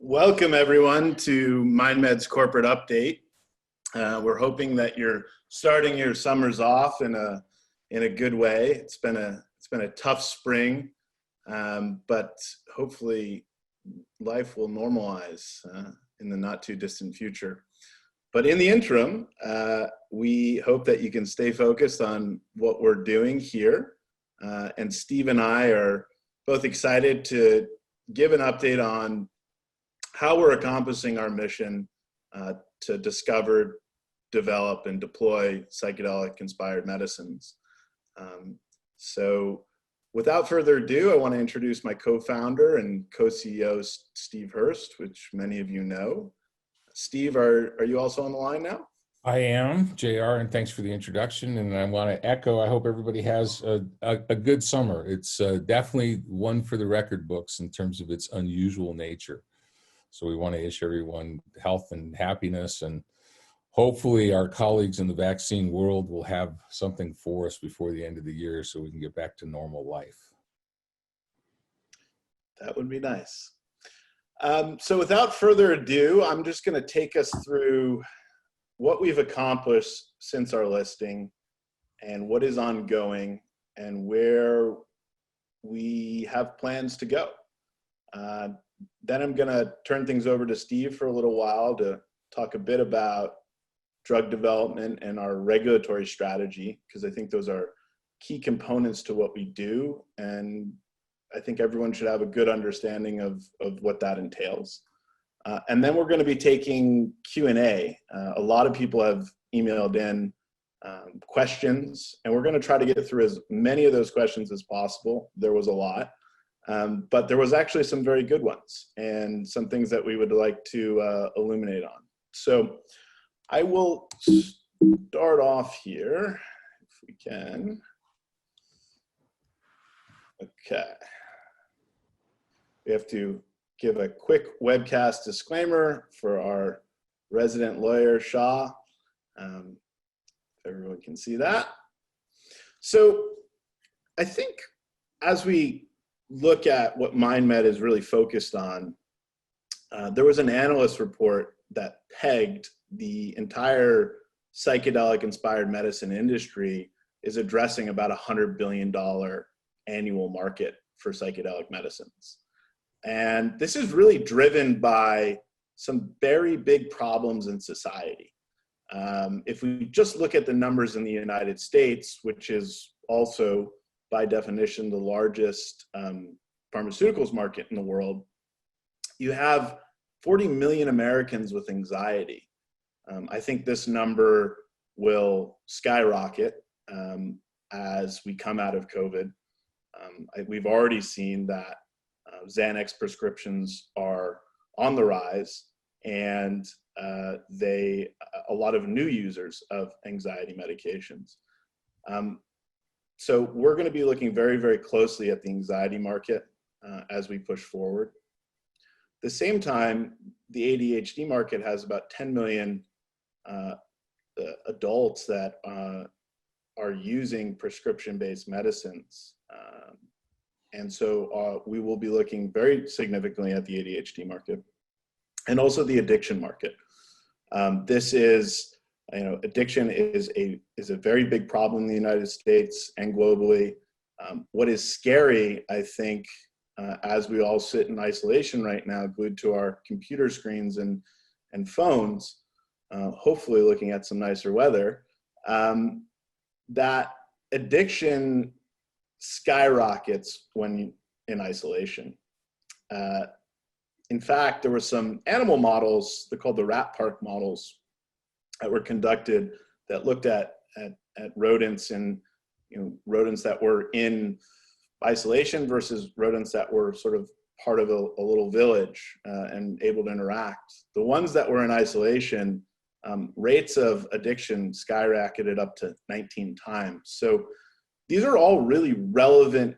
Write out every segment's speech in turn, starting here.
Welcome everyone to MindMed's corporate update. We're hoping that you're starting your summers off in a good way. It's been a tough spring, but hopefully life will normalize in the not too distant future. But in the interim, we hope that you can stay focused on what we're doing here. And Steve and I are both excited to give an update on how we're accomplishing our mission to discover, develop, and deploy psychedelic-inspired medicines. So without further ado, I want to introduce my co-founder and co-CEO, Steve Hurst, which many of you know. Steve, are you also on the line now? I am, JR, and thanks for the introduction. And I want to echo, I hope everybody has a good summer. It's definitely one for the record books in terms of its unusual nature. So we want to wish everyone health and happiness, and hopefully our colleagues in the vaccine world will have something for us before the end of the year so we can get back to normal life. That would be nice. So without further ado, I'm just going to take us through what we've accomplished since our listing and what is ongoing and where we have plans to go. Then I'm going to turn things over to Steve for a little while to talk a bit about drug development and our regulatory strategy, because I think those are key components to what we do. And I think everyone should have a good understanding of what that entails. And then we're going to be taking Q&A. A lot of people have emailed in questions, and we're going to try to get through as many of those questions as possible. There was a lot. But there was actually some very good ones and some things that we would like to illuminate on. So I will start off here, if we can. Okay. We have to give a quick webcast disclaimer for our resident lawyer, Shah. Everyone can see that. So I think as we look at what MindMed is really focused on, there was an analyst report that pegged the entire psychedelic-inspired medicine industry is addressing about $100 billion annual market for psychedelic medicines. And this is really driven by some very big problems in society. If we just look at the numbers in the United States, which is also by definition the largest pharmaceuticals market in the world, you have 40 million Americans with anxiety. I think this number will skyrocket as we come out of COVID. We've already seen that Xanax prescriptions are on the rise, and a lot of new users of anxiety medications. So we're going to be looking very, very closely at the anxiety market as we push forward. At the same time, the ADHD market has about 10 million adults that are using prescription-based medicines. And so we will be looking very significantly at the ADHD market and also the addiction market. This is, addiction is a very big problem in the United States and globally. What is scary, I think, as we all sit in isolation right now, glued to our computer screens and phones, hopefully looking at some nicer weather, that addiction skyrockets when in isolation. In fact, there were some animal models, they're called the rat park models, that were conducted that looked at rodents and rodents that were in isolation versus rodents that were sort of part of a little village and able to interact. The ones that were in isolation, rates of addiction skyrocketed up to 19 times. So these are all really relevant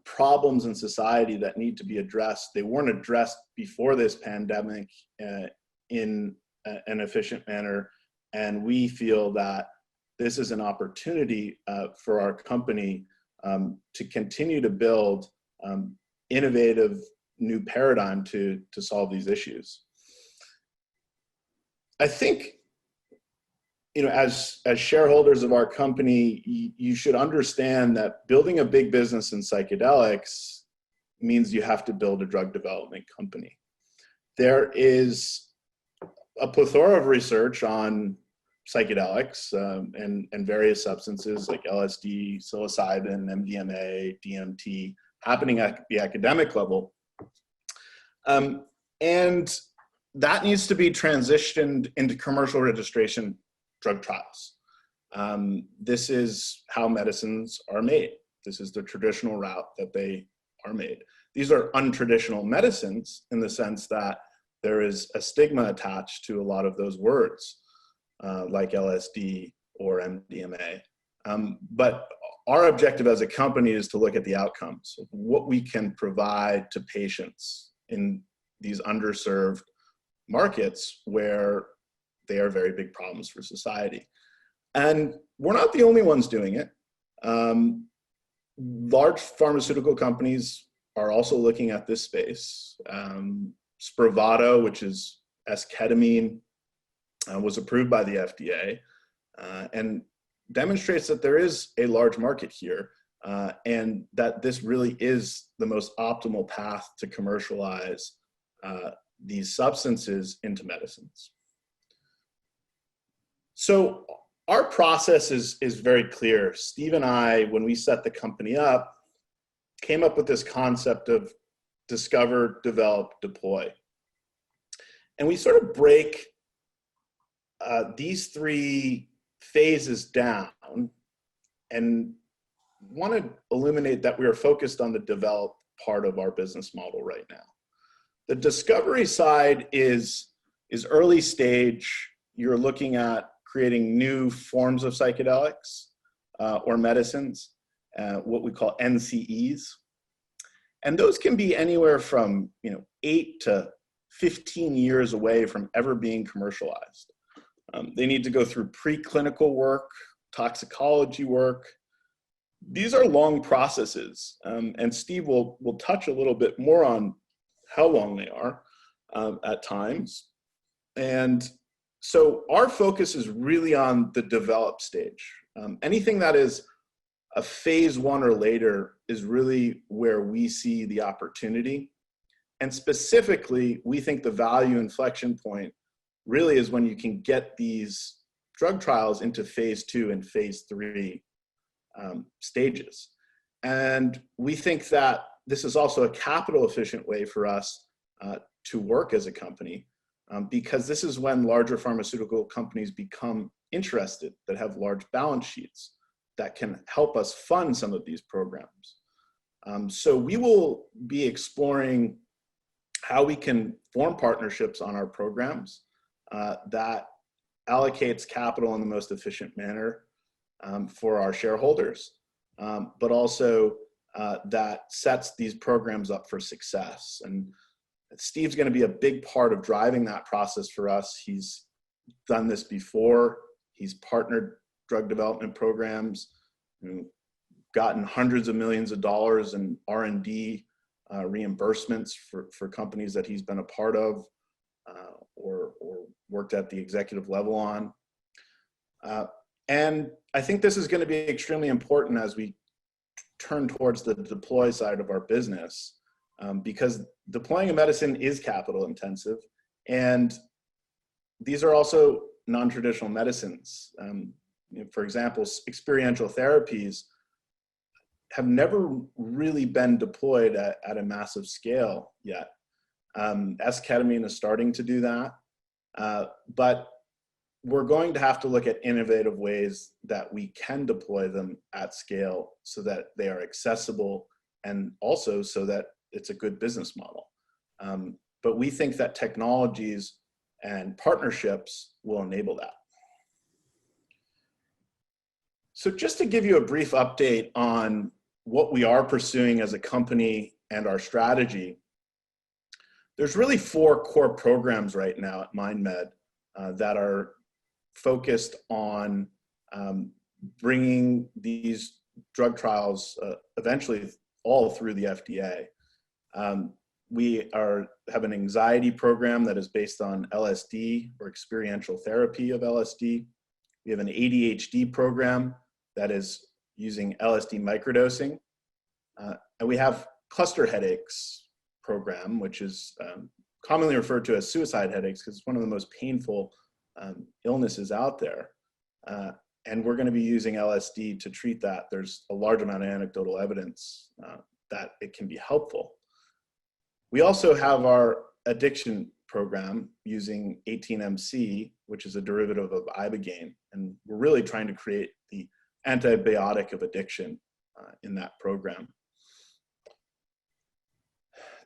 problems in society that need to be addressed. They weren't addressed before this pandemic in an efficient manner. And we feel that this is an opportunity for our company to continue to build innovative new paradigm to solve these issues. I think, as shareholders of our company, you should understand that building a big business in psychedelics means you have to build a drug development company. There is a plethora of research on psychedelics and various substances like LSD, psilocybin, MDMA, DMT, happening at the academic level. And that needs to be transitioned into commercial registration drug trials. This is how medicines are made. This is the traditional route that they are made. These are untraditional medicines in the sense that there is a stigma attached to a lot of those words, like LSD or MDMA. But our objective as a company is to look at the outcomes of what we can provide to patients in these underserved markets where they are very big problems for society. And we're not the only ones doing it. Large pharmaceutical companies are also looking at this space. Spravato, which is esketamine, was approved by the FDA and demonstrates that there is a large market here and that this really is the most optimal path to commercialize these substances into medicines. So our process is very clear. Steve and I, when we set the company up, came up with this concept of discover, develop, deploy. And we sort of break these three phases down and want to illuminate that we are focused on the develop part of our business model right now. The discovery side is early stage. You're looking at creating new forms of psychedelics or medicines, what we call NCEs. And those can be anywhere from 8 to 15 years away from ever being commercialized. They need to go through preclinical work, toxicology work. These are long processes, and Steve will touch a little bit more on how long they are at times. And so our focus is really on the develop stage. Anything that is a phase 1 or later is really where we see the opportunity. And specifically, we think the value inflection point really is when you can get these drug trials into phase 2 and phase 3 stages. And we think that this is also a capital efficient way for us to work as a company because this is when larger pharmaceutical companies become interested, that have large balance sheets that can help us fund some of these programs. So we will be exploring how we can form partnerships on our programs that allocates capital in the most efficient manner for our shareholders, but also that sets these programs up for success. And Steve's going to be a big part of driving that process for us. He's done this before. He's partnered drug development programs, gotten hundreds of millions of dollars in R&D reimbursements for companies that he's been a part of or worked at the executive level on. And I think this is going to be extremely important as we turn towards the deploy side of our business, because deploying a medicine is capital intensive. And these are also non-traditional medicines. For example, experiential therapies have never really been deployed at a massive scale yet. Esketamine is starting to do that, but we're going to have to look at innovative ways that we can deploy them at scale so that they are accessible and also so that it's a good business model. But we think that technologies and partnerships will enable that. So just to give you a brief update on what we are pursuing as a company and our strategy, there's really 4 core programs right now at MindMed that are focused on bringing these drug trials eventually all through the FDA. have an anxiety program that is based on LSD or experiential therapy of LSD. We have an ADHD program that is using LSD microdosing. And we have cluster headaches program, which is commonly referred to as suicide headaches because it's one of the most painful illnesses out there. And we're going to be using LSD to treat that. There's a large amount of anecdotal evidence that it can be helpful. We also have our addiction program using 18-MC, which is a derivative of ibogaine. And we're really trying to create the antibiotic of addiction in that program.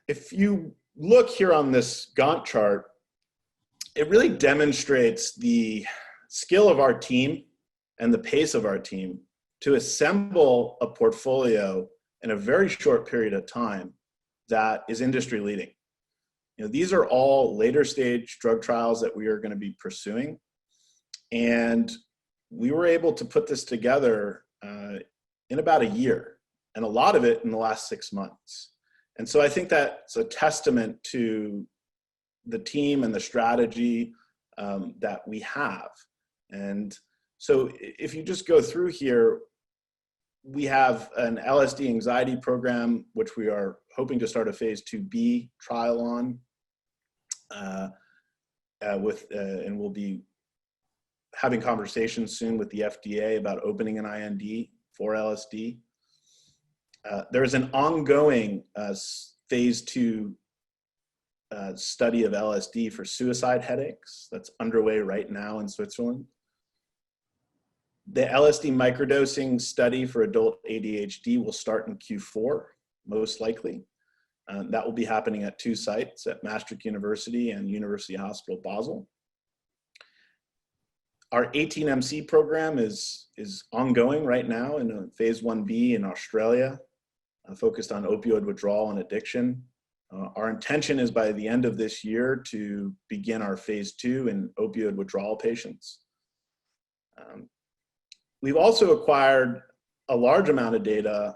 If you look here on this Gantt chart, it really demonstrates the skill of our team and the pace of our team to assemble a portfolio in a very short period of time that is industry leading. You know, these are all later stage drug trials that we are going to be pursuing. And we were able to put this together in about a year, and a lot of it in the last 6 months. And so I think that's a testament to the team and the strategy that we have. And so if you just go through here, we have an LSD anxiety program, which we are hoping to start a phase 2B trial on, and we'll be having conversations soon with the FDA about opening an IND for LSD. There is an ongoing phase 2 study of LSD for suicide headaches that's underway right now in Switzerland. The LSD microdosing study for adult ADHD will start in Q4, most likely. That will be happening at 2 sites, at Maastricht University and University Hospital Basel. Our 18-MC program is ongoing right now in a phase 1B in Australia, focused on opioid withdrawal and addiction. Our intention is by the end of this year to begin our phase 2 in opioid withdrawal patients. We've also acquired a large amount of data,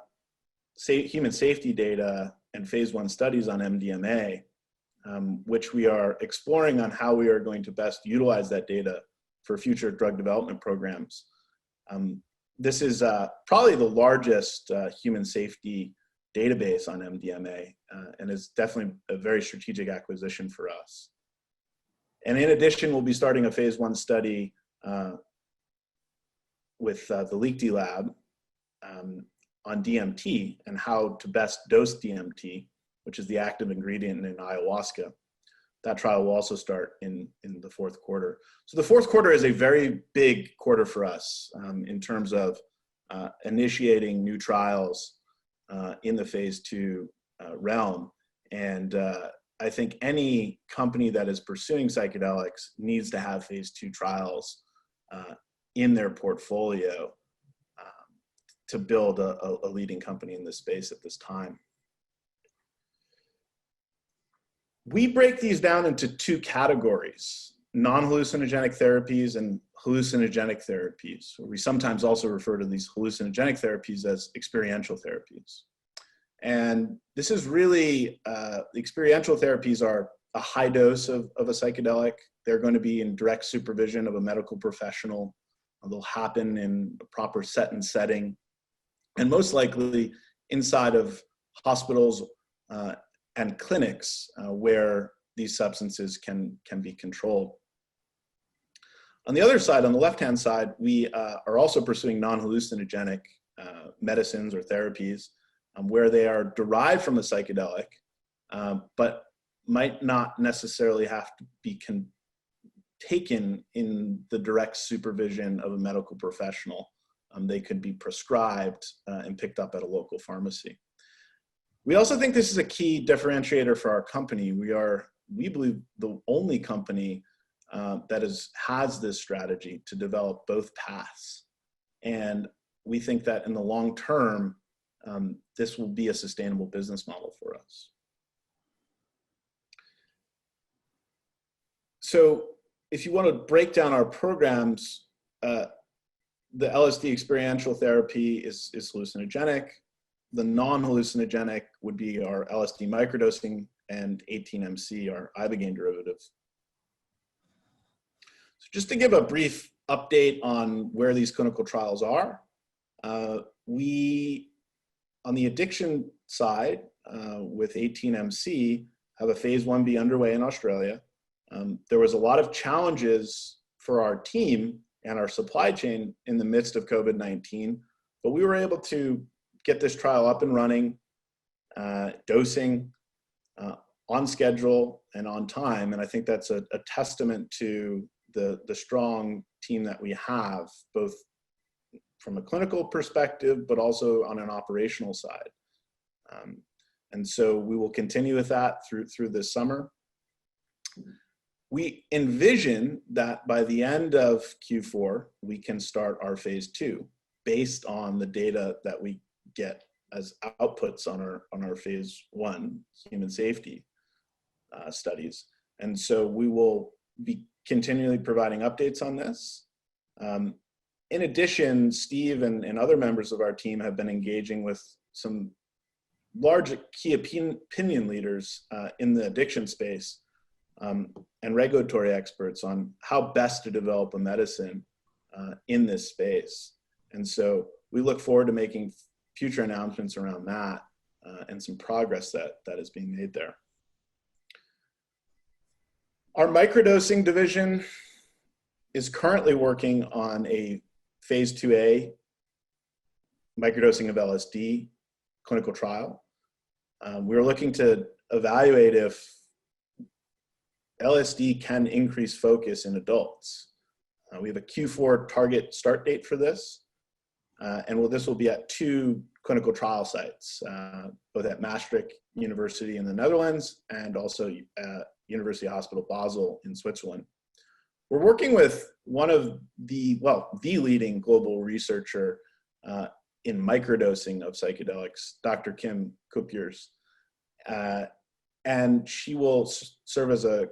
human safety data, and phase 1 studies on MDMA, which we are exploring on how we are going to best utilize that data for future drug development programs. This is probably the largest human safety database on MDMA, and is definitely a very strategic acquisition for us. And in addition, we'll be starting a phase 1 study with the Liechti lab on DMT and how to best dose DMT, which is the active ingredient in ayahuasca. That trial will also start in the 4th quarter. So the 4th quarter is a very big quarter for us in terms of initiating new trials in the phase 2 realm. And I think any company that is pursuing psychedelics needs to have phase 2 trials in their portfolio to build a leading company in this space at this time. We break these down into 2 categories: non-hallucinogenic therapies and hallucinogenic therapies. We sometimes also refer to these hallucinogenic therapies as experiential therapies. And this is really, experiential therapies are a high dose of a psychedelic. They're going to be in direct supervision of a medical professional. They'll happen in a proper set and setting, and most likely inside of hospitals and clinics where these substances can be controlled. On the other side, on the left-hand side, we are also pursuing non-hallucinogenic medicines or therapies where they are derived from a psychedelic, but might not necessarily have to be taken in the direct supervision of a medical professional. They could be prescribed and picked up at a local pharmacy. We also think this is a key differentiator for our company. We believe, the only company that has this strategy to develop both paths. And we think that in the long term, this will be a sustainable business model for us. So if you want to break down our programs, the LSD experiential therapy is hallucinogenic. The non-hallucinogenic would be our LSD microdosing and 18MC, our ibogaine derivative. So just to give a brief update on where these clinical trials are, we, on the addiction side, with 18MC, have a phase 1B underway in Australia. There was a lot of challenges for our team and our supply chain in the midst of COVID-19, but we were able to get this trial up and running, dosing, on schedule and on time. And I think that's a testament to the strong team that we have, both from a clinical perspective, but also on an operational side. And so we will continue with that through this summer. We envision that by the end of Q4, we can start our phase 2 based on the data that we get as outputs on our phase 1 human safety studies. And so we will be continually providing updates on this. In addition, Steve and other members of our team have been engaging with some large key opinion leaders in the addiction space and regulatory experts on how best to develop a medicine in this space. And so we look forward to making future announcements around that and some progress that is being made there. Our microdosing division is currently working on a phase 2A microdosing of LSD clinical trial. We're looking to evaluate if LSD can increase focus in adults. We have a Q4 target start date for this, and this will be at 2 clinical trial sites, both at Maastricht University in the Netherlands and also at University Hospital Basel in Switzerland. We're working with one of the leading global researcher in microdosing of psychedelics, Dr. Kim Kupjers, and she will serve as a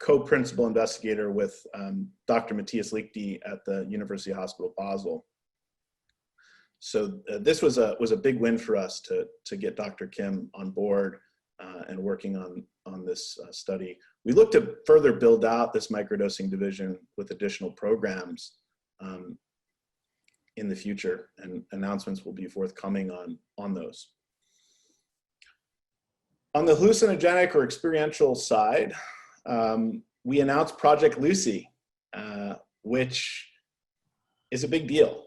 co-principal investigator with Dr. Matthias Lichty at the University Hospital Basel. So this was a big win for us to get Dr. Kim on board and working on this study. We look to further build out this microdosing division with additional programs in the future, and announcements will be forthcoming on those. On the hallucinogenic or experiential side, we announced Project Lucy, which is a big deal.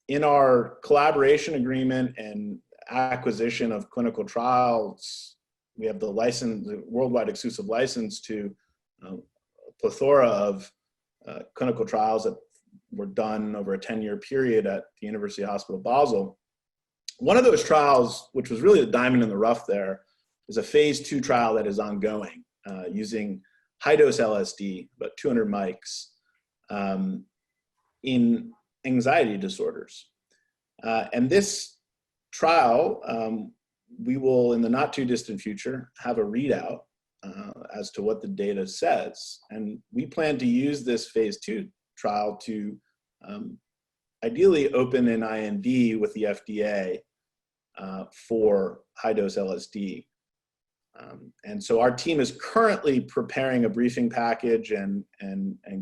In our collaboration agreement and acquisition of clinical trials, we have the worldwide exclusive license to a plethora of clinical trials that were done over a 10-year period at the University Hospital Basel. One of those trials, which was really the diamond in the rough there, is a phase 2 trial that is ongoing using high-dose LSD, about 200 mics, in anxiety disorders. And this trial, we will, in the not too distant future, have a readout as to what the data says. And we plan to use this phase 2 trial to ideally open an IND with the FDA for high-dose LSD. And so our team is currently preparing a briefing package and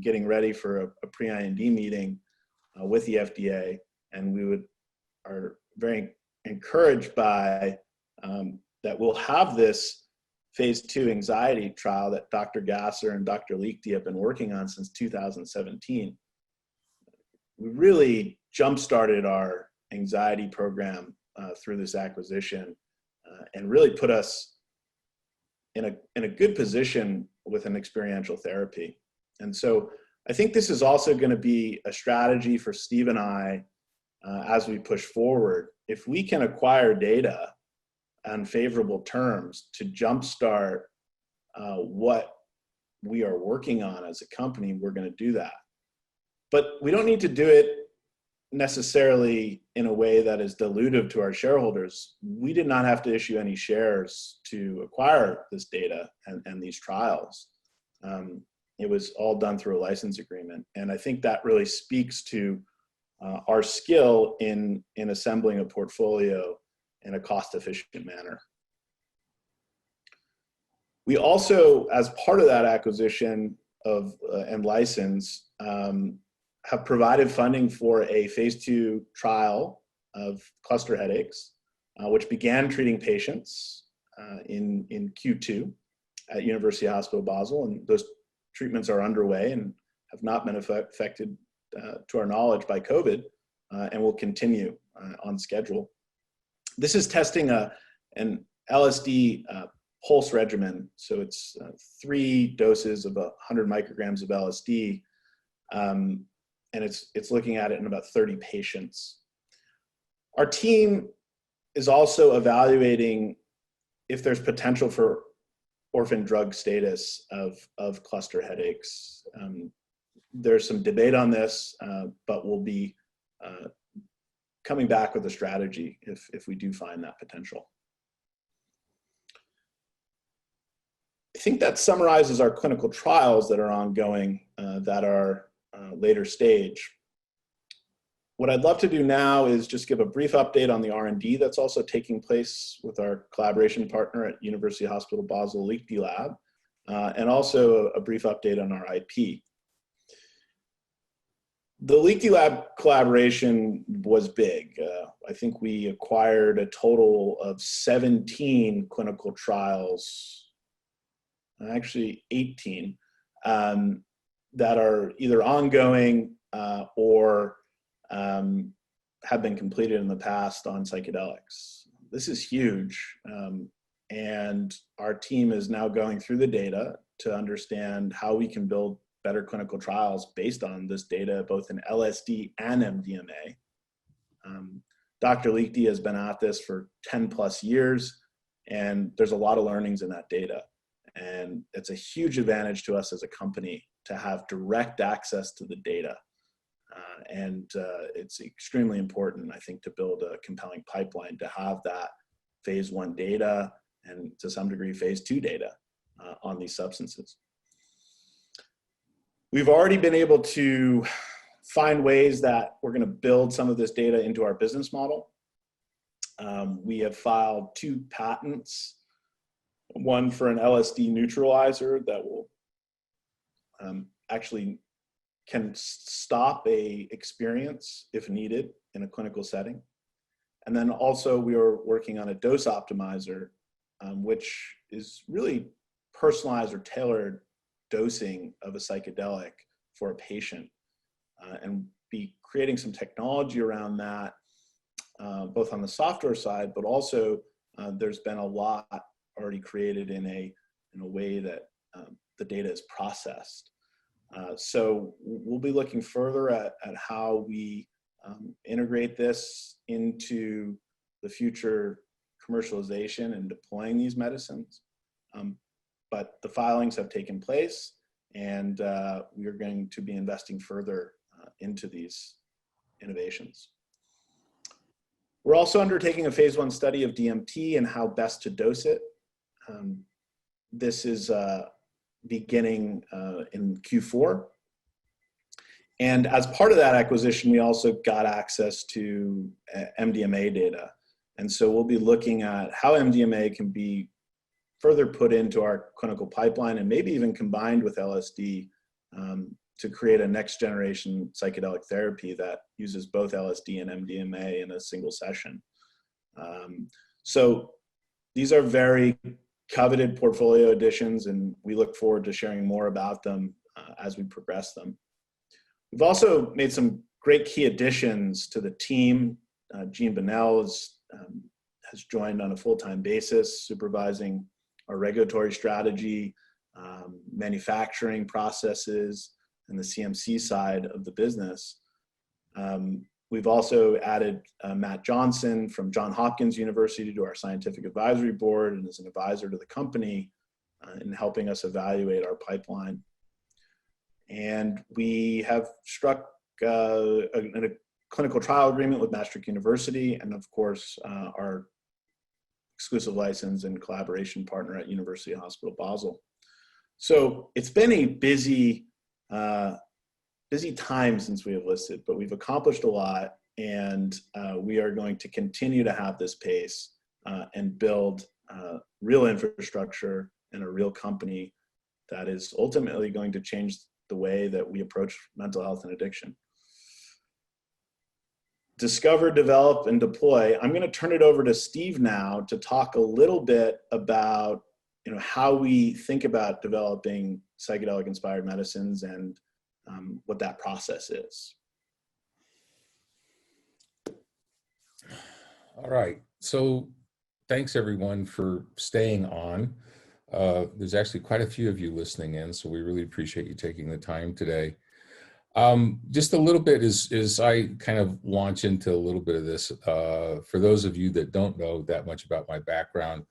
getting ready for a pre-IND meeting with the FDA. And we are very encouraged by that we'll have this phase 2 anxiety trial that Dr. Gasser and Dr. Lichty have been working on since 2017. We really jump-started our anxiety program through this acquisition and really put us in a good position with an experiential therapy. And so I think this is also going to be a strategy for Steve and I as we push forward. If we can acquire data on favorable terms to jumpstart what we are working on as a company, we're going to do that. But we don't need to do it necessarily in a way that is dilutive to our shareholders. We did not have to issue any shares to acquire this data and these trials. It was all done through a license agreement. And I think that really speaks to our skill in assembling a portfolio in a cost-efficient manner. We also, as part of that acquisition of and license, have provided funding for a phase 2 trial of cluster headaches, which began treating patients in Q2 at University Hospital Basel, and those treatments are underway and have not been affected, to our knowledge, by COVID, and will continue on schedule. This is testing an LSD pulse regimen, so it's 3 doses of 100 micrograms of LSD, and it's looking at it in about 30 patients. Our team is also evaluating if there's potential for orphan drug status of cluster headaches. There's some debate on this, but we'll be coming back with a strategy if we do find that potential. I think that summarizes our clinical trials that are ongoing, that are later stage. What I'd love to do now is just give a brief update on the R&D that's also taking place with our collaboration partner at University Hospital Basel Liechti Lab, and also a brief update on our IP. The Liechti Lab collaboration was big. I think we acquired a total of 17 clinical trials, actually 18, that are either ongoing or have been completed in the past on psychedelics. This is huge, and our team is now going through the data to understand how we can build better clinical trials based on this data, both in LSD and MDMA. Dr. Liechti has been at this for 10 plus years, and there's a lot of learnings in that data. And it's a huge advantage to us as a company to have direct access to the data. It's extremely important, I think, to build a compelling pipeline, to have that phase 1 data and to some degree phase 2 data on these substances. We've already been able to find ways that we're going to build some of this data into our business model. We have filed 2 patents, one for an LSD neutralizer that will actually can stop a experience if needed in a clinical setting. And then also we are working on a dose optimizer, which is really personalized or tailored dosing of a psychedelic for a patient, and be creating some technology around that, both on the software side, but also there's been a lot already created in a way that the data is processed. So we'll be looking further at how we integrate this into the future commercialization and deploying these medicines. But the filings have taken place, and we are going to be investing further into these innovations. We're also undertaking a phase 1 study of DMT and how best to dose it. This is beginning in Q4. And as part of that acquisition, we also got access to MDMA data. And so we'll be looking at how MDMA can be further put into our clinical pipeline and maybe even combined with LSD to create a next generation psychedelic therapy that uses both LSD and MDMA in a single session. So these are very coveted portfolio additions, and we look forward to sharing more about them as we progress them. We've also made some great key additions to the team. Jean Bonnell has joined on a full-time basis, supervising our regulatory strategy, manufacturing processes, and the CMC side of the business. We've also added Matt Johnson from Johns Hopkins University to our scientific advisory board, and is an advisor to the company in helping us evaluate our pipeline. And we have struck a clinical trial agreement with Maastricht University, and of course, our exclusive license and collaboration partner at University Hospital Basel. So it's been a busy time since we have listed, but we've accomplished a lot, and we are going to continue to have this pace and build real infrastructure and a real company that is ultimately going to change the way that we approach mental health and addiction. Discover, develop, and deploy. I'm going to turn it over to Steve now to talk a little bit about, how we think about developing psychedelic inspired medicines and what that process is. All right. So thanks everyone for staying on. There's actually quite a few of you listening in, so we really appreciate you taking the time today. Just a little bit as I kind of launch into a little bit of this. For those of you that don't know that much about my background,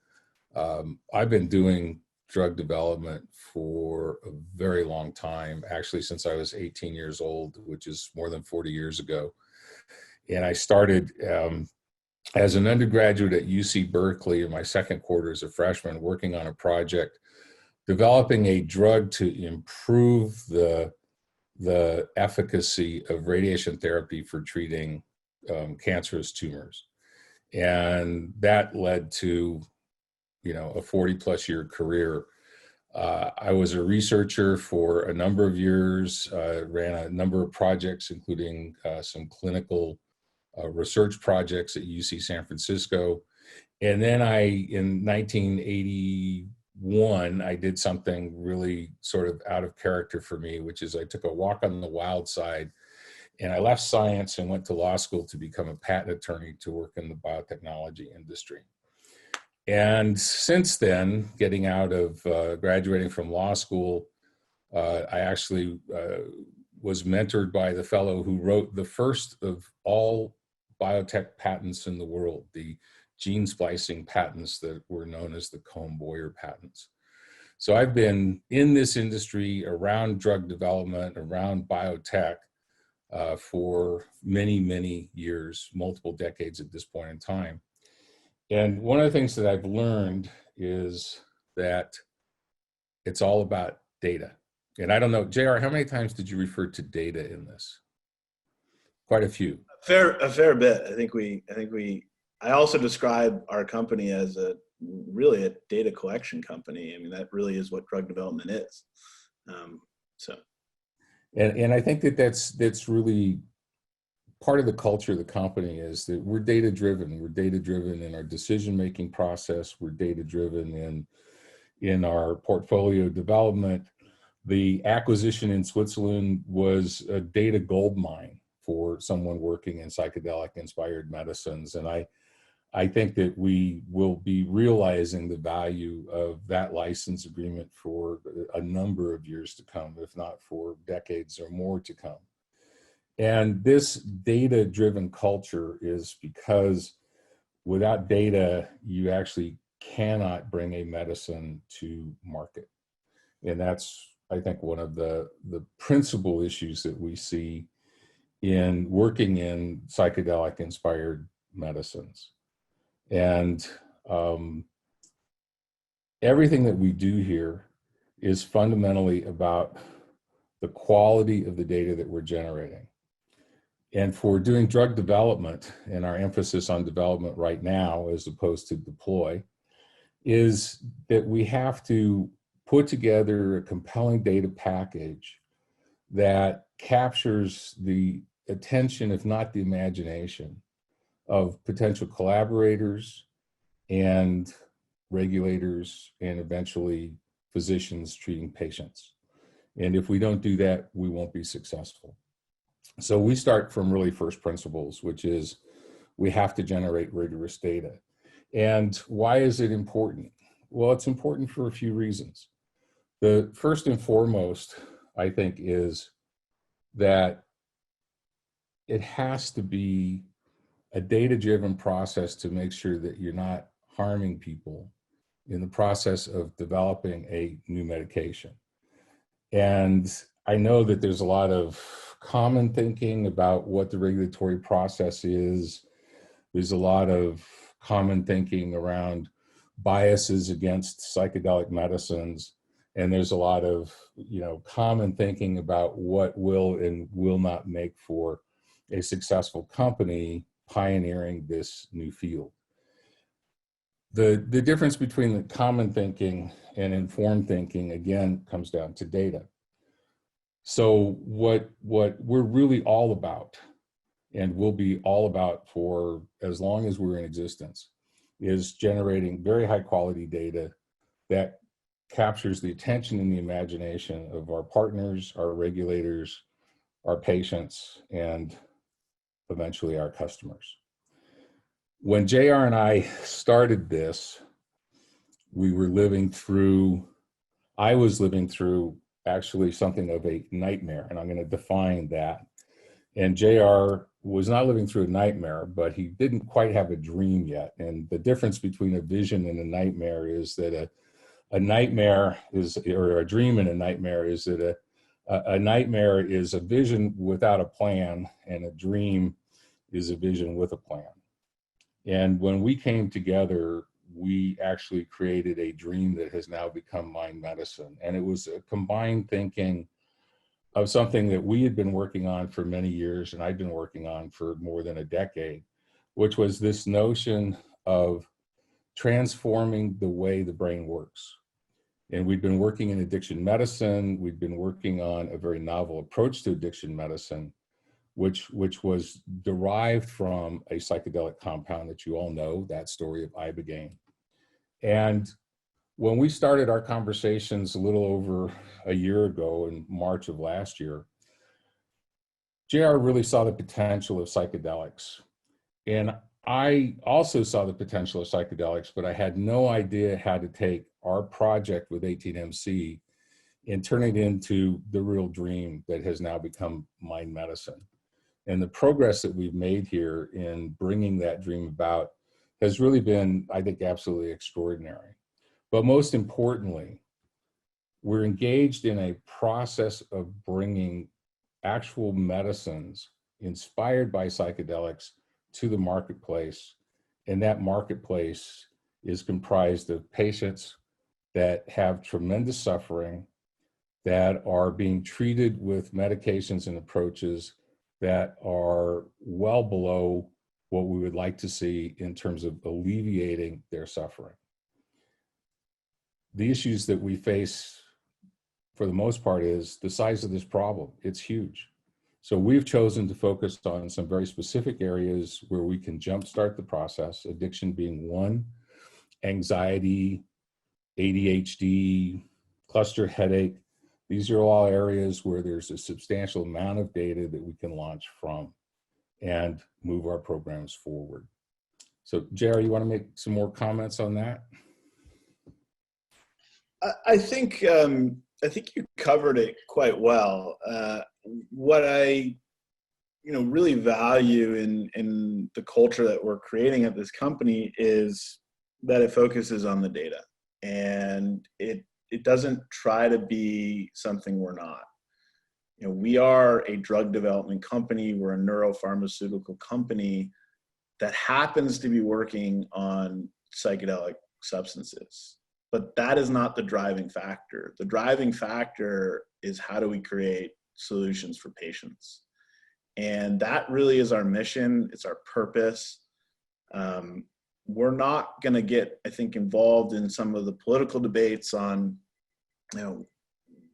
I've been doing drug development for a very long time, actually since I was 18 years old, which is more than 40 years ago. And I started as an undergraduate at UC Berkeley in my second quarter as a freshman, working on a project developing a drug to improve the efficacy of radiation therapy for treating cancerous tumors. And that led to, a 40+ year career. I was a researcher for a number of years, ran a number of projects, including some clinical research projects at UC San Francisco. And then in 1981, I did something really sort of out of character for me, which is I took a walk on the wild side and I left science and went to law school to become a patent attorney to work in the biotechnology industry. And since then, getting out of graduating from law school, I actually was mentored by the fellow who wrote the first of all biotech patents in the world, the gene splicing patents that were known as the Cohn-Boyer patents. So I've been in this industry around drug development, around biotech for many, many years, multiple decades at this point in time. And one of the things that I've learned is that it's all about data. And I don't know, JR, how many times did you refer to data in this? Quite a few. A fair bit. I also describe our company as really a data collection company. I mean, that really is what drug development is. And I think that's really part of the culture of the company, is that we're data driven. We're data driven in our decision-making process. We're data driven in our portfolio development. The acquisition in Switzerland was a data gold mine for someone working in psychedelic inspired medicines. And I think that we will be realizing the value of that license agreement for a number of years to come, if not for decades or more to come. And this data-driven culture is because without data, you actually cannot bring a medicine to market. And that's, I think, one of the principal issues that we see in working in psychedelic-inspired medicines. And everything that we do here is fundamentally about the quality of the data that we're generating. And for doing drug development, and our emphasis on development right now as opposed to deploy, is that we have to put together a compelling data package that captures the attention, if not the imagination, of potential collaborators and regulators and eventually physicians treating patients. And if we don't do that, we won't be successful. So we start from really first principles, which is we have to generate rigorous data. And why is it important? Well, it's important for a few reasons. The first and foremost, I think, is that it has to be a data-driven process to make sure that you're not harming people in the process of developing a new medication. And I know that there's a lot of common thinking about what the regulatory process is. There's a lot of common thinking around biases against psychedelic medicines. And there's a lot of, common thinking about what will and will not make for a successful company pioneering this new field. The difference between the common thinking and informed thinking, again, comes down to data. So what we're really all about, and will be all about for as long as we're in existence, is generating very high quality data that captures the attention and the imagination of our partners, our regulators, our patients, and eventually our customers. When JR and I started this, I was living through actually something of a nightmare, and I'm going to define that. And JR was not living through a nightmare, but he didn't quite have a dream yet. And the difference between a vision and a nightmare is that a nightmare is, or a dream and a nightmare is that a nightmare is a vision without a plan, and a dream is a vision with a plan. And when we came together, we actually created a dream that has now become Mind Medicine. And it was a combined thinking of something that we had been working on for many years, and I'd been working on for more than a decade, which was this notion of transforming the way the brain works. And we'd been working in addiction medicine. We'd been working on a very novel approach to addiction medicine, which was derived from a psychedelic compound that you all know, that story of ibogaine. And when we started our conversations a little over a year ago, in March of last year, JR really saw the potential of psychedelics. And I also saw the potential of psychedelics, but I had no idea how to take our project with 18MC and turn it into the real dream that has now become Mind Medicine. And the progress that we've made here in bringing that dream about has really been, I think, absolutely extraordinary. But most importantly, we're engaged in a process of bringing actual medicines inspired by psychedelics to the marketplace. And that marketplace is comprised of patients that have tremendous suffering, that are being treated with medications and approaches that are well below what we would like to see in terms of alleviating their suffering. The issues that we face, for the most part, is the size of this problem. It's huge. So we've chosen to focus on some very specific areas where we can jumpstart the process, addiction being one, anxiety, ADHD, cluster headache. These are all areas where there's a substantial amount of data that we can launch from and move our programs forward. So JR, you want to make some more comments on that? I think you covered it quite well. What I really value in the culture that we're creating at this company is that it focuses on the data, and it doesn't try to be something we're not. We are a drug development company. We're a neuropharmaceutical company that happens to be working on psychedelic substances. But that is not the driving factor. The driving factor is, how do we create solutions for patients? And that really is our mission. It's our purpose. We're not going to get, I think, involved in some of the political debates on,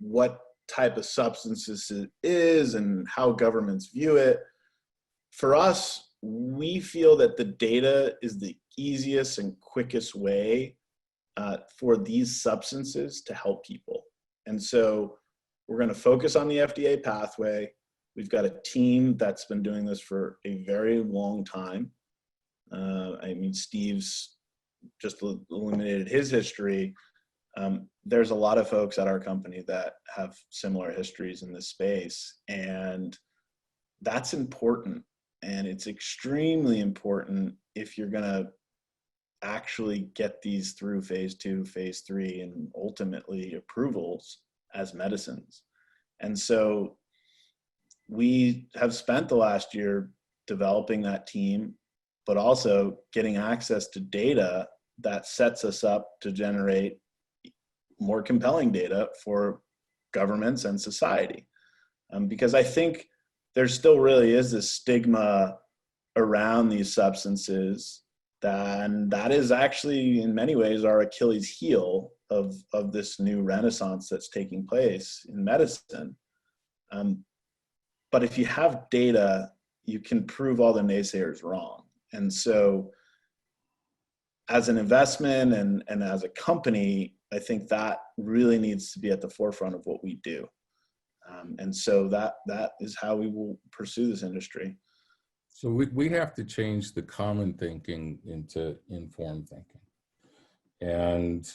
what type of substances it is and how governments view it. For us, we feel that the data is the easiest and quickest way for these substances to help people. And so we're going to focus on the FDA pathway. We've got a team that's been doing this for a very long time. Steve's just eliminated his history. There's a lot of folks at our company that have similar histories in this space, and that's important. And it's extremely important if you're going to actually get these through phase 2, phase 3, and ultimately approvals as medicines. And so we have spent the last year developing that team, but also getting access to data that sets us up to generate more compelling data for governments and society. Because I think there still really is this stigma around these substances then that is actually in many ways our Achilles heel of this new renaissance that's taking place in medicine. But if you have data, you can prove all the naysayers wrong. And so as an investment and as a company, I think that really needs to be at the forefront of what we do. And so that is how we will pursue this industry. So we have to change the common thinking into informed thinking. And,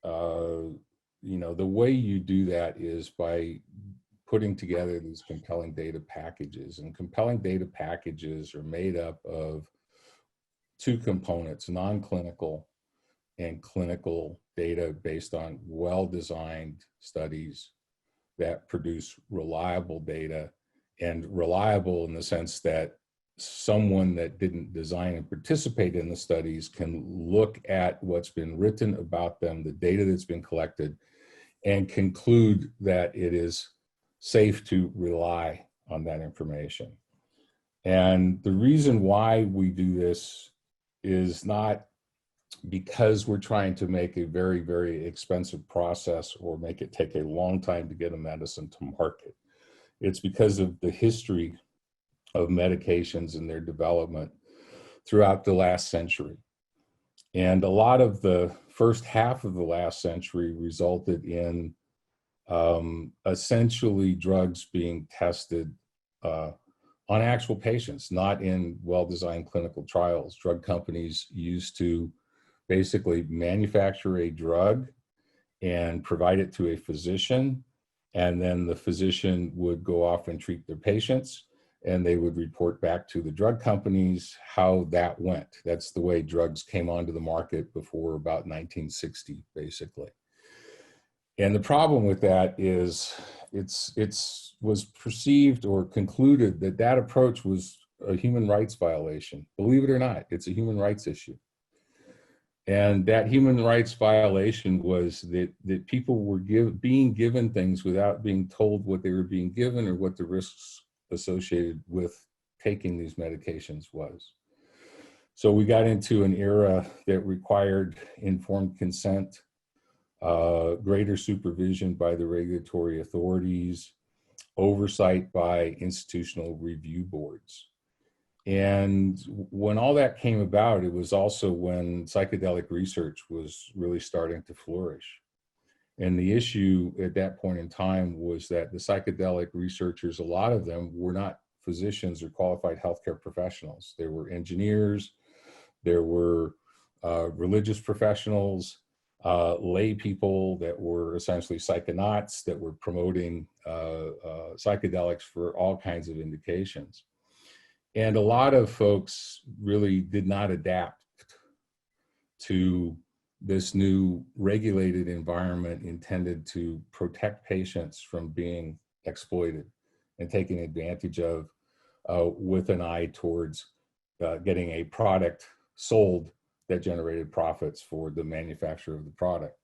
the way you do that is by putting together these compelling data packages. And compelling data packages are made up of two components: non-clinical and clinical data based on well-designed studies that produce reliable data, and reliable in the sense that someone that didn't design and participate in the studies can look at what's been written about them, the data that's been collected, and conclude that it is safe to rely on that information. And the reason why we do this is not because we're trying to make a very, very expensive process or make it take a long time to get a medicine to market. It's because of the history of medications and their development throughout the last century. And a lot of the first half of the last century resulted in essentially drugs being tested on actual patients, not in well-designed clinical trials. Drug companies used to basically manufacture a drug and provide it to a physician, and then the physician would go off and treat their patients, and they would report back to the drug companies how that went. That's the way drugs came onto the market before about 1960, basically. And the problem with that is it's was perceived or concluded that that approach was a human rights violation. Believe it or not, it's a human rights issue. And that human rights violation was that people were being given things without being told what they were being given or what the risks associated with taking these medications was. So we got into an era that required informed consent, greater supervision by the regulatory authorities, oversight by institutional review boards. And when all that came about, it was also when psychedelic research was really starting to flourish. And the issue at that point in time was that the psychedelic researchers, a lot of them were not physicians or qualified healthcare professionals. There were engineers, there were religious professionals, lay people that were essentially psychonauts that were promoting psychedelics for all kinds of indications. And a lot of folks really did not adapt to this new regulated environment intended to protect patients from being exploited and taken advantage of with an eye towards getting a product sold that generated profits for the manufacturer of the product.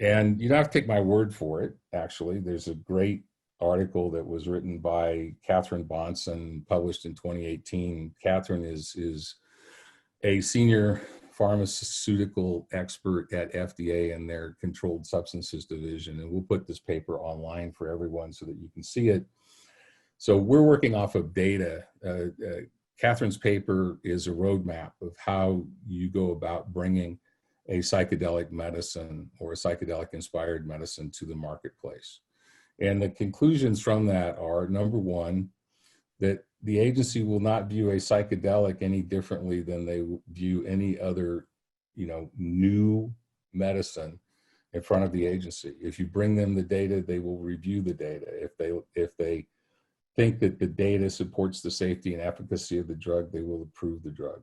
And you don't have to take my word for it, actually. There's a great article that was written by Catherine Bonson, published in 2018. Catherine is a senior pharmaceutical expert at FDA and their Controlled Substances Division. And we'll put this paper online for everyone so that you can see it. So we're working off of data. Catherine's paper is a roadmap of how you go about bringing a psychedelic medicine or a psychedelic inspired medicine to the marketplace. And the conclusions from that are, number one, that the agency will not view a psychedelic any differently than they view any other, new medicine in front of the agency. If you bring them the data, they will review the data. If they think that the data supports the safety and efficacy of the drug, they will approve the drug.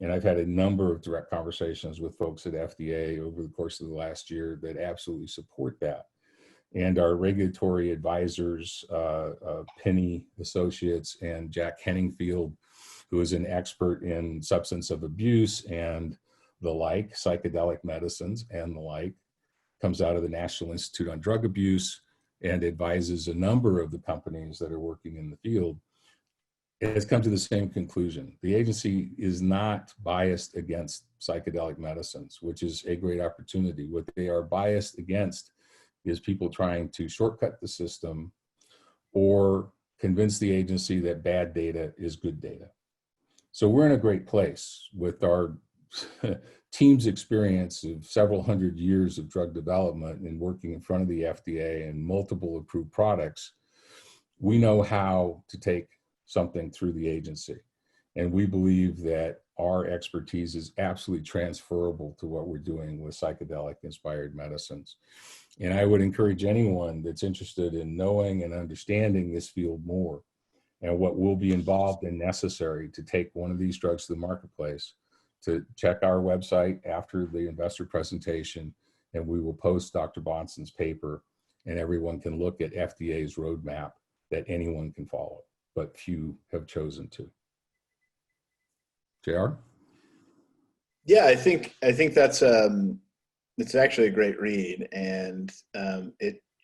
And I've had a number of direct conversations with folks at FDA over the course of the last year that absolutely support that. And our regulatory advisors, Penny Associates and Jack Henningfield, who is an expert in substance of abuse and the like, psychedelic medicines and the like, comes out of the National Institute on Drug Abuse and advises a number of the companies that are working in the field. has come to the same conclusion. The agency is not biased against psychedelic medicines, which is a great opportunity. What they are biased against is people trying to shortcut the system or convince the agency that bad data is good data. So we're in a great place with our team's experience of several hundred years of drug development and working in front of the FDA and multiple approved products. We know how to take something through the agency. And we believe that our expertise is absolutely transferable to what we're doing with psychedelic inspired medicines. And I would encourage anyone that's interested in knowing and understanding this field more and what will be involved and necessary to take one of these drugs to the marketplace, to check our website after the investor presentation, and we will post Dr. Bonson's paper, and everyone can look at FDA's roadmap that anyone can follow, but few have chosen to. JR? Yeah, I think that's it's actually a great read, and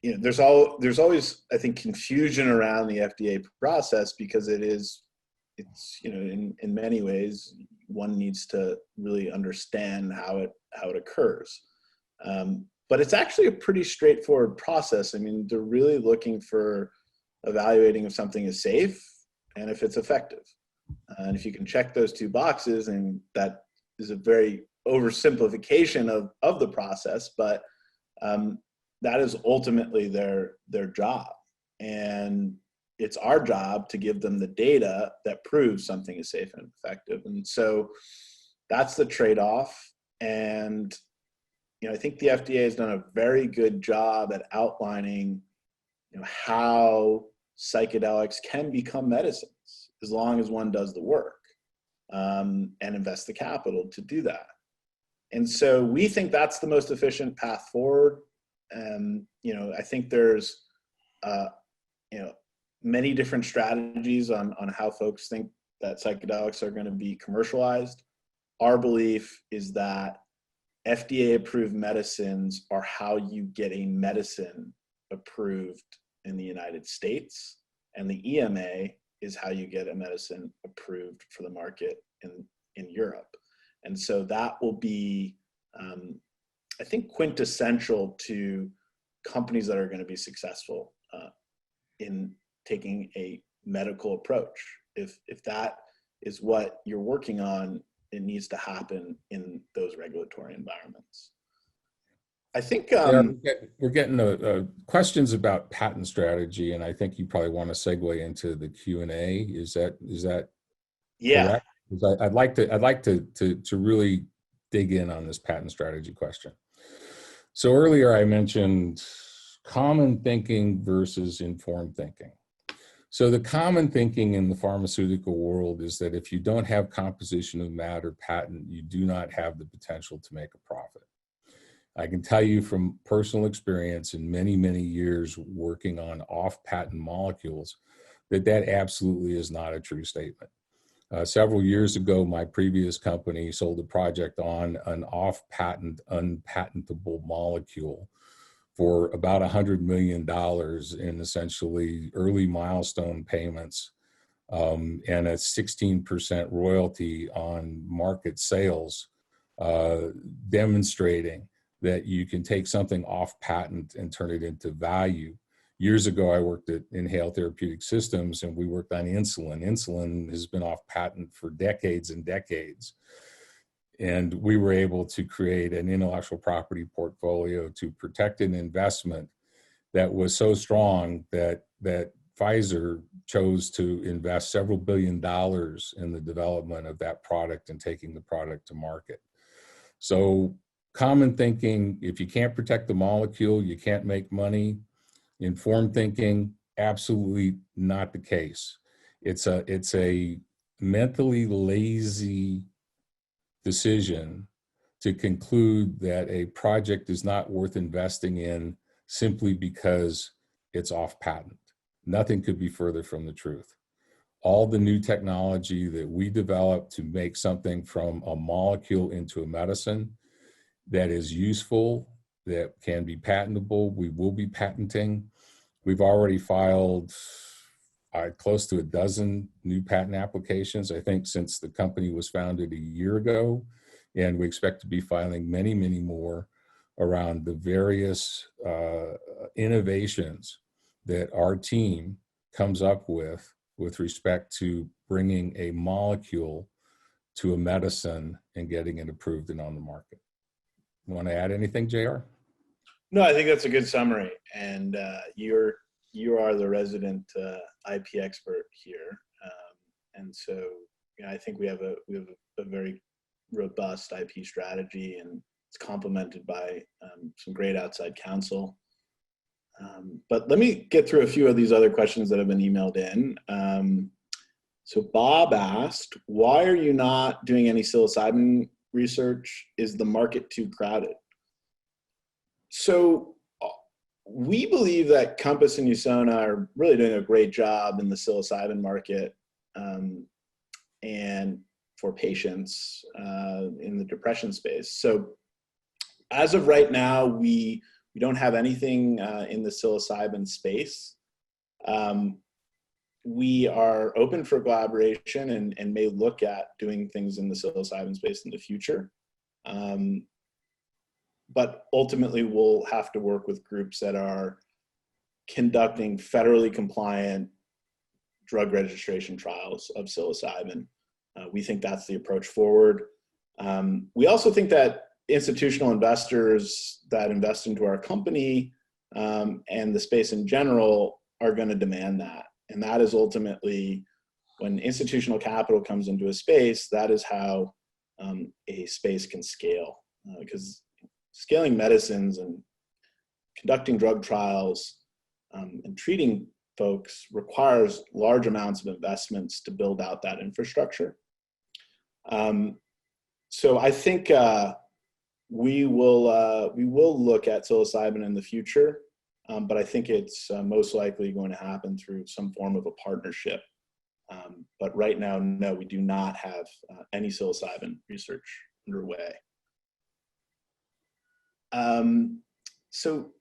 there's always, I think, confusion around the FDA process because it's in many ways one needs to really understand how it occurs, but it's actually a pretty straightforward process. I mean, they're really looking for evaluating if something is safe and if it's effective, and if you can check those two boxes, and that is a very oversimplification of the process, but that is ultimately their job, and it's our job to give them the data that proves something is safe and effective. And so that's the trade-off. And I think the FDA has done a very good job at outlining how psychedelics can become medicines as long as one does the work and invest the capital to do that. And so we think that's the most efficient path forward. I think there's many different strategies on how folks think that psychedelics are going to be commercialized. Our belief is that FDA approved medicines are how you get a medicine approved in the United States, and the EMA is how you get a medicine approved for the market in Europe. And so that will be, I think, quintessential to companies that are going to be successful in taking a medical approach. If that is what you're working on, it needs to happen in those regulatory environments. I think we're getting questions about patent strategy, and I think you probably want to segue into the Q&A. Is that yeah correct? Because I'd like to really dig in on this patent strategy question. So earlier I mentioned common thinking versus informed thinking. So the common thinking in the pharmaceutical world is that if you don't have composition of matter patent, you do not have the potential to make a profit. I can tell you from personal experience in many, many years working on off-patent molecules that absolutely is not a true statement. Several years ago, my previous company sold a project on an off-patent, unpatentable molecule for about $100 million in essentially early milestone payments and a 16% royalty on market sales, demonstrating that you can take something off patent and turn it into value. Years ago, I worked at Inhaled Therapeutic Systems, and we worked on insulin. Insulin has been off patent for decades and decades. And we were able to create an intellectual property portfolio to protect an investment that was so strong that Pfizer chose to invest several $1 billion in the development of that product and taking the product to market. So common thinking, if you can't protect the molecule, you can't make money. Informed thinking, absolutely not the case. It's a mentally lazy decision to conclude that a project is not worth investing in simply because it's off patent. Nothing could be further from the truth. All the new technology that we developed to make something from a molecule into a medicine that is useful, that can be patentable, we will be patenting. We've already filed, close to a dozen new patent applications, I think, since the company was founded a year ago. And we expect to be filing many, many more around the various innovations that our team comes up with respect to bringing a molecule to a medicine and getting it approved and on the market. Want to add anything, JR? No, I think that's a good summary. And you are the resident IP expert here. And so, you know, I think we have a very robust IP strategy, and it's complemented by some great outside counsel. But let me get through a few of these other questions that have been emailed in. So Bob asked, why are you not doing any psilocybin research? Is the market too crowded? So we believe that Compass and USONA are really doing a great job in the psilocybin market and for patients in the depression space. So as of right now, we don't have anything in the psilocybin space. We are open for collaboration and may look at doing things in the psilocybin space in the future. But ultimately, we'll have to work with groups that are conducting federally compliant drug registration trials of psilocybin. We think that's the approach forward. We also think that institutional investors that invest into our company and the space in general are going to demand that. And that is ultimately, when institutional capital comes into a space, that is how a space can scale. Because scaling medicines and conducting drug trials and treating folks requires large amounts of investments to build out that infrastructure. So I think we will look at psilocybin in the future, but I think it's most likely going to happen through some form of a partnership. But right now, no, we do not have any psilocybin research underway. So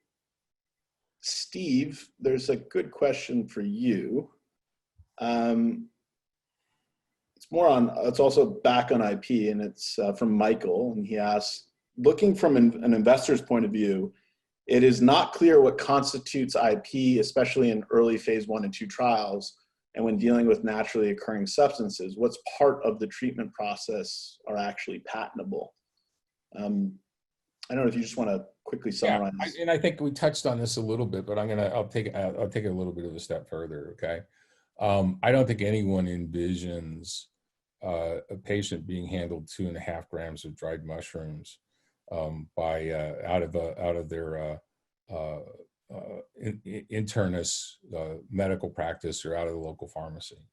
Steve, there's a good question for you. It's also back on IP, and it's from Michael, and he asks, looking from an investor's point of view, it is not clear what constitutes IP, especially in early phase 1 and 2 trials, and when dealing with naturally occurring substances. What's part of the treatment process are actually patentable? I don't know if you just want to quickly summarize. Yeah, and I think we touched on this a little bit, but I'll take it a little bit of a step further. Okay, I don't think anyone envisions a patient being handled 2.5 grams of dried mushrooms by out of their internist medical practice or out of the local pharmacy.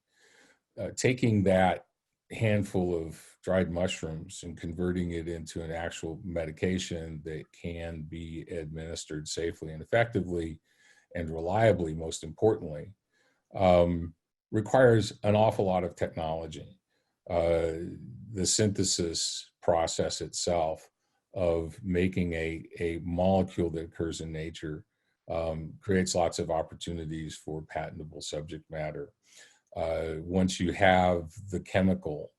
Taking that handful of dried mushrooms and converting it into an actual medication that can be administered safely and effectively and reliably, most importantly, requires an awful lot of technology. The synthesis process itself of making a molecule that occurs in nature creates lots of opportunities for patentable subject matter. Once you have the chemical,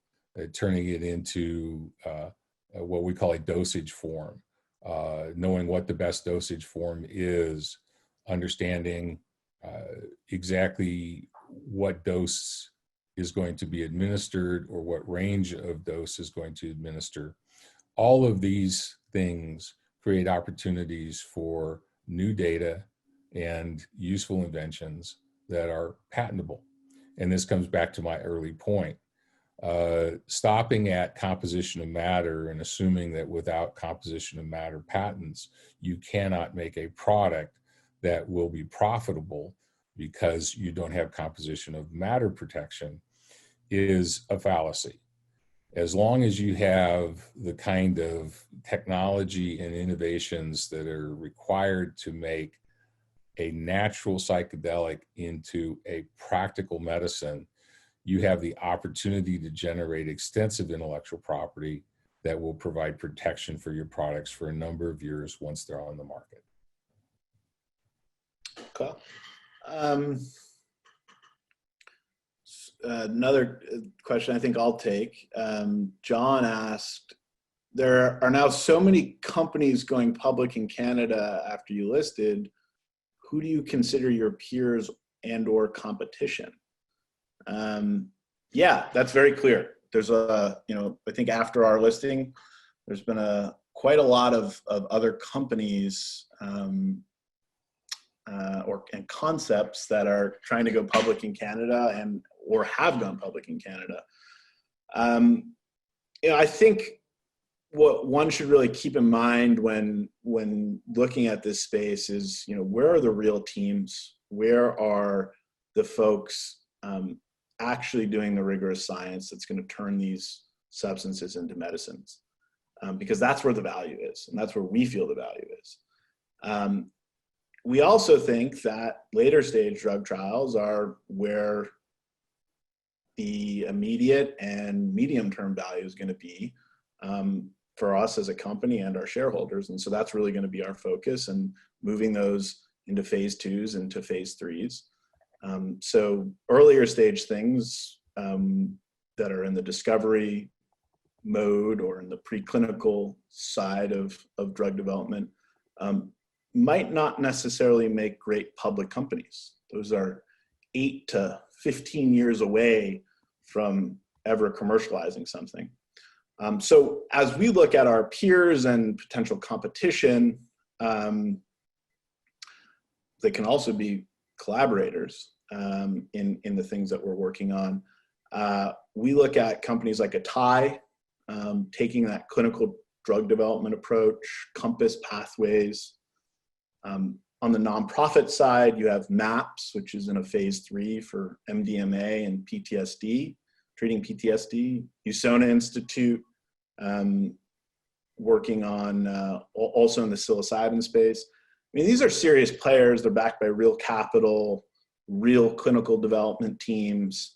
turning it into what we call a dosage form, knowing what the best dosage form is, understanding exactly what dose is going to be administered or what range of dose is going to administer. All of these things create opportunities for new data and useful inventions that are patentable. And this comes back to my early point. Stopping at composition of matter and assuming that without composition of matter patents, you cannot make a product that will be profitable because you don't have composition of matter protection is a fallacy. As long as you have the kind of technology and innovations that are required to make a natural psychedelic into a practical medicine, you have the opportunity to generate extensive intellectual property that will provide protection for your products for a number of years once they're on the market. Okay. Another question I think I'll take. John asked, there are now so many companies going public in Canada after you listed. Who do you consider your peers and or competition? Yeah, that's very clear. There's I think after our listing, there's been quite a lot of other companies and concepts that are trying to go public in Canada or have gone public in Canada. I think what one should really keep in mind when looking at this space is, where are the real teams? Where are the folks actually doing the rigorous science that's going to turn these substances into medicines? Because that's where the value is, and that's where we feel the value is. We also think that later stage drug trials are where the immediate and medium-term value is going to be for us as a company and our shareholders. And so that's really going to be our focus, and moving those into phase 2s and to phase 3s. So earlier stage things that are in the discovery mode or in the preclinical side of drug development might not necessarily make great public companies. Those are 8 to 15 years away from ever commercializing something. So as we look at our peers and potential competition, they can also be collaborators in the things that we're working on. We look at companies like Atai, taking that clinical drug development approach, Compass Pathways. On the nonprofit side, you have MAPS, which is in a phase 3 for MDMA and PTSD, treating PTSD. Usona Institute, working on also in the psilocybin space. I mean, these are serious players. They're backed by real capital, real clinical development teams.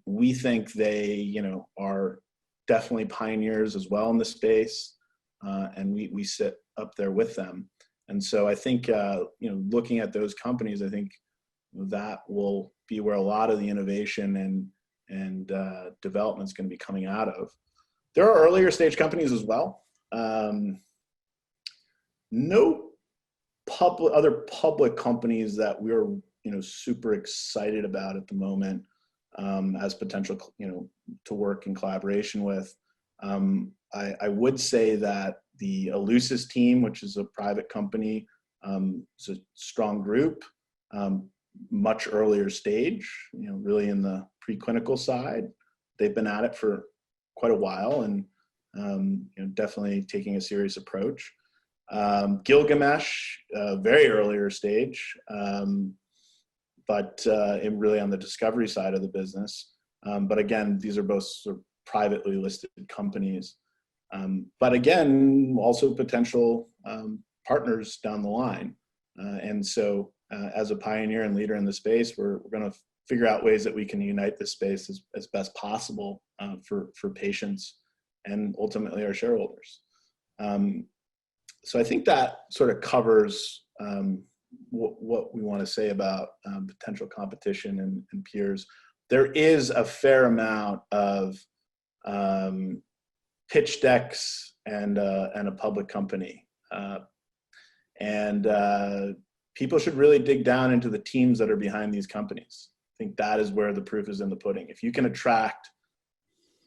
We think they, are definitely pioneers as well in the space, and we sit up there with them. And so I think, looking at those companies, I think that will be where a lot of the innovation and development is going to be coming out of. There are earlier stage companies as well. No other public companies that we're, super excited about at the moment as potential, to work in collaboration with. I would say that the Elucis team, which is a private company, is a strong group, much earlier stage, really in the preclinical side. They've been at it for quite a while and definitely taking a serious approach. Gilgamesh, very earlier stage, but really on the discovery side of the business. But again, these are both sort of privately listed companies. But again, also potential partners down the line. And so as a pioneer and leader in the space, we're going to figure out ways that we can unite this space as best possible for patients and ultimately our shareholders. So I think that sort of covers what we want to say about potential competition and peers. There is a fair amount of pitch decks and a public company. People should really dig down into the teams that are behind these companies. I think that is where the proof is in the pudding. If you can attract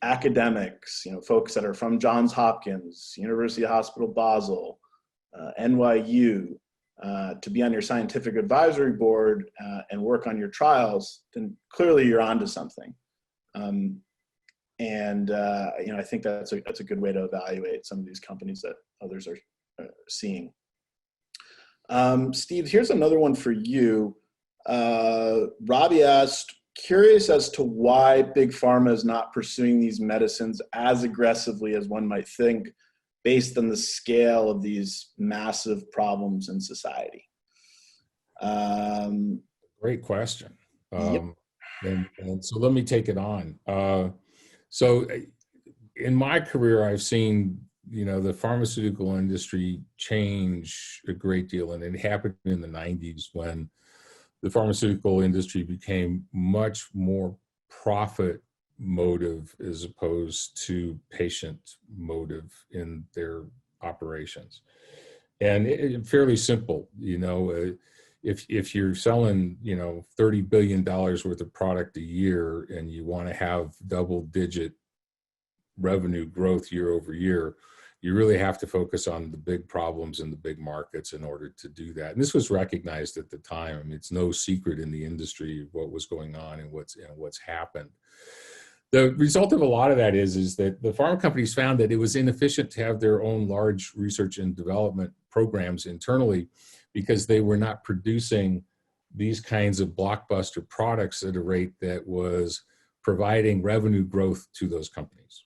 academics, folks that are from Johns Hopkins, University Hospital Basel, NYU, to be on your scientific advisory board and work on your trials, then clearly you're onto something. I think that's a good way to evaluate some of these companies that others are seeing. Steve, here's another one for you. Robbie asked, curious as to why Big Pharma is not pursuing these medicines as aggressively as one might think, based on the scale of these massive problems in society. Great question. Yep. And so let me take it on. So in my career, I've seen, the pharmaceutical industry change a great deal. And it happened in the 90s when the pharmaceutical industry became much more profit motive as opposed to patient motive in their operations. And fairly simple, if you're selling, $30 billion worth of product a year and you want to have double-digit revenue growth year over year, you really have to focus on the big problems in the big markets in order to do that. And this was recognized at the time. I mean, it's no secret in the industry what was going on and what's happened. The result of a lot of that is that the pharma companies found that it was inefficient to have their own large research and development programs internally because they were not producing these kinds of blockbuster products at a rate that was providing revenue growth to those companies.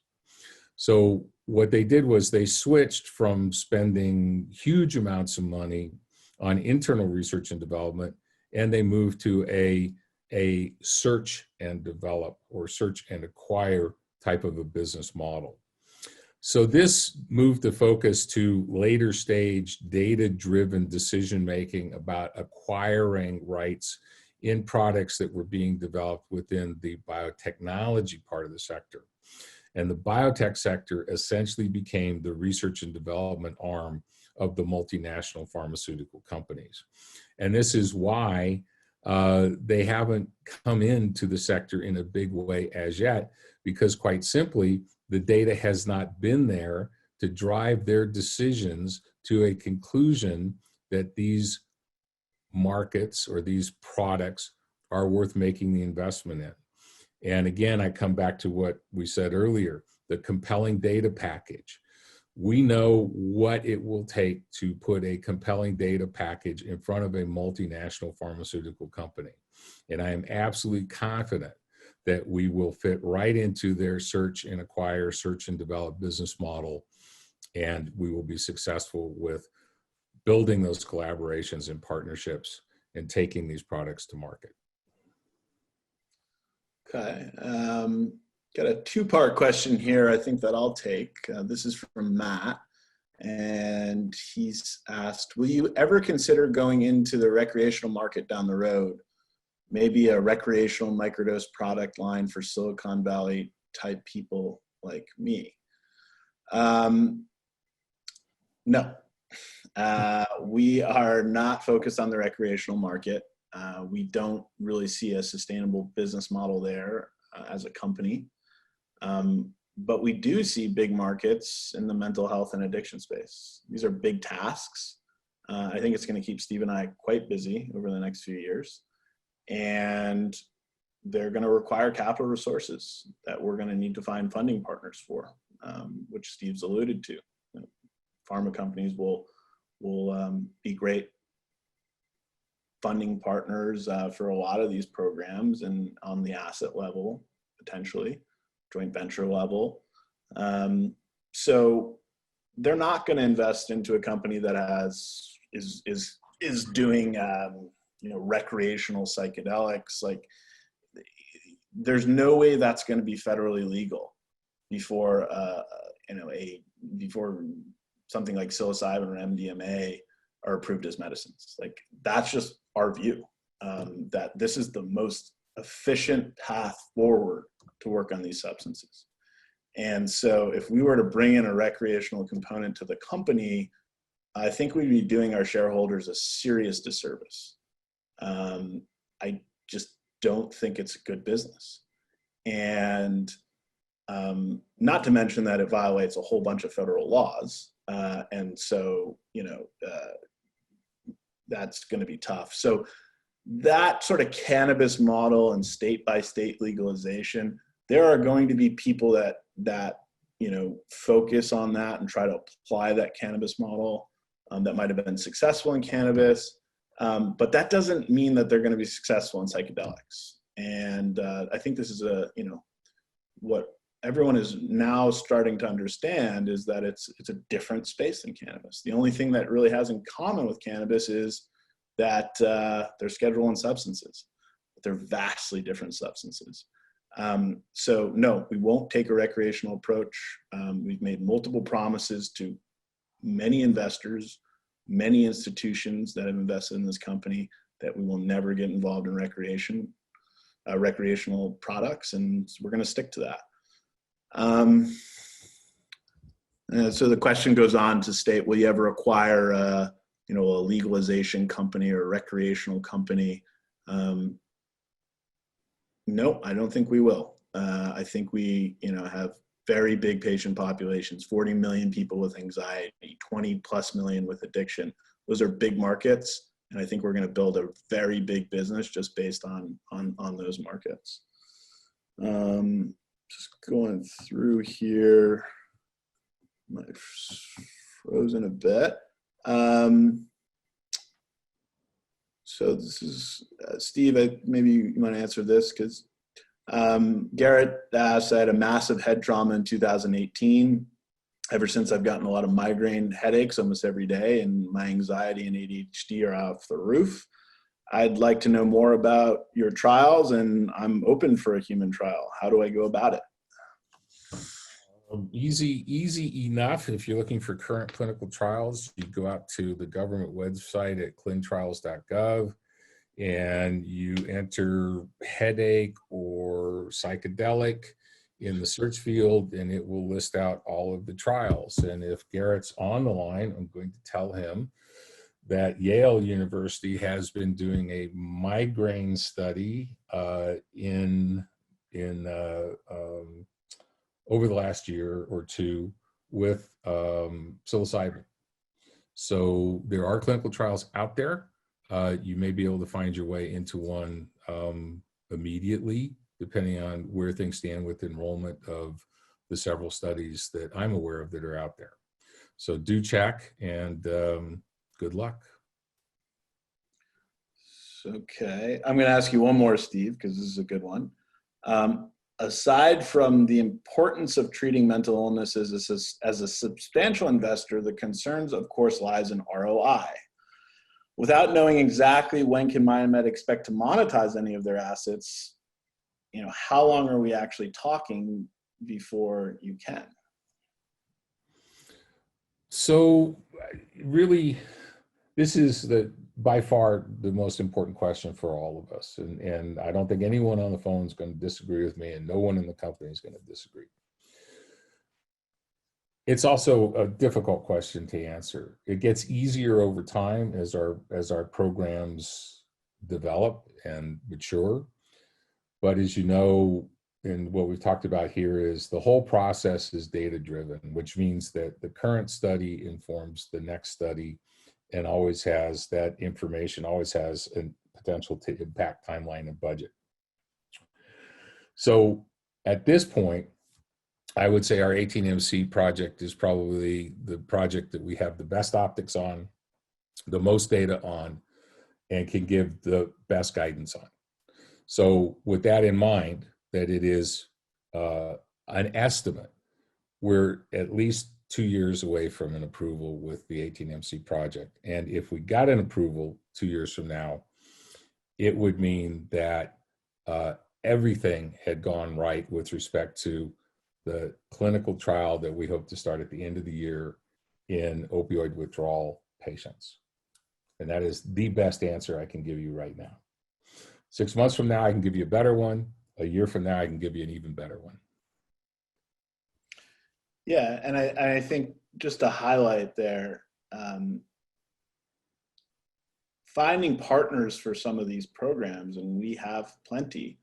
So what they did was they switched from spending huge amounts of money on internal research and development, and they moved to a search and develop or search and acquire type of a business model. So this moved the focus to later stage data-driven decision-making about acquiring rights in products that were being developed within the biotechnology part of the sector. And the biotech sector essentially became the research and development arm of the multinational pharmaceutical companies. And this is why they haven't come into the sector in a big way as yet, because quite simply, the data has not been there to drive their decisions to a conclusion that these markets or these products are worth making the investment in. And again, I come back to what we said earlier, the compelling data package. We know what it will take to put a compelling data package in front of a multinational pharmaceutical company. And I am absolutely confident that we will fit right into their search and acquire, search and develop business model. And we will be successful with building those collaborations and partnerships and taking these products to market. Okay, got a two-part question here I think that I'll take. This is from Matt, and he's asked, will you ever consider going into the recreational market down the road? Maybe a recreational microdose product line for Silicon Valley type people like me? No, we are not focused on the recreational market. We don't really see a sustainable business model there as a company. But we do see big markets in the mental health and addiction space. These are big tasks. I think it's going to keep Steve and I quite busy over the next few years. And they're going to require capital resources that we're going to need to find funding partners for, which Steve's alluded to. Pharma companies will be great funding partners for a lot of these programs, and on the asset level, potentially joint venture level. So they're not going to invest into a company that is doing recreational psychedelics. Like, there's no way that's going to be federally legal before before something like psilocybin or MDMA are approved as medicines. Like, that's just our view, that this is the most efficient path forward to work on these substances. And so if we were to bring in a recreational component to the company, I think we'd be doing our shareholders a serious disservice. I just don't think it's a good business. And not to mention that it violates a whole bunch of federal laws. And so, that's going to be tough. So that sort of cannabis model and state-by-state legalization, there are going to be people that focus on that and try to apply that cannabis model that might have been successful in cannabis. But that doesn't mean that they're going to be successful in psychedelics. And I think this is what everyone is now starting to understand, is that it's a different space than cannabis. The only thing that really has in common with cannabis is that they're Schedule I substances, but they're vastly different substances. So no, we won't take a recreational approach. We've made multiple promises to many investors, many institutions that have invested in this company, that we will never get involved in recreation. recreational products, and we're going to stick to that. So the question goes on to state, will you ever acquire a legalization company or a recreational company? No, I don't think we will. I think we, have very big patient populations, 40 million people with anxiety, 20 plus million with addiction. Those are big markets. And I think we're going to build a very big business just based on those markets. Just going through here, might frozen a bit. So this is Steve. Maybe you want to answer this because Garrett asked, I had a massive head trauma in 2018. Ever since, I've gotten a lot of migraine headaches almost every day, and my anxiety and ADHD are off the roof. I'd like to know more about your trials, and I'm open for a human trial. How do I go about it? Easy enough. If you're looking for current clinical trials, you go out to the government website at clintrials.gov and you enter headache or psychedelic in the search field, and it will list out all of the trials. And if Garrett's on the line, I'm going to tell him that Yale University has been doing a migraine study over the last year or two with psilocybin. So there are clinical trials out there. You may be able to find your way into one immediately, depending on where things stand with enrollment of the several studies that I'm aware of that are out there. So do check, and good luck. Okay, I'm going to ask you one more, Steve, because this is a good one. Aside from the importance of treating mental illnesses as a substantial investor, the concerns, of course, lies in ROI. Without knowing exactly when can MindMed expect to monetize any of their assets, how long are we actually talking before you can? So really, this is by far the most important question for all of us. And I don't think anyone on the phone is going to disagree with me, and no one in the company is going to disagree. It's also a difficult question to answer. It gets easier over time as our programs develop and mature. But as you know, and what we've talked about here is the whole process is data-driven, which means that the current study informs the next study, and always has that information, always has a potential to impact timeline and budget. So at this point, I would say our 18MC project is probably the project that we have the best optics on, the most data on, and can give the best guidance on. So with that in mind, that it is an estimate, we're at least 2 years away from an approval with the 18MC project. And if we got an approval 2 years from now, it would mean that everything had gone right with respect to the clinical trial that we hope to start at the end of the year in opioid withdrawal patients. And that is the best answer I can give you right now. 6 months from now, I can give you a better one. A year from now, I can give you an even better one. Yeah, and I think just to highlight there, finding partners for some of these programs, and we have plenty,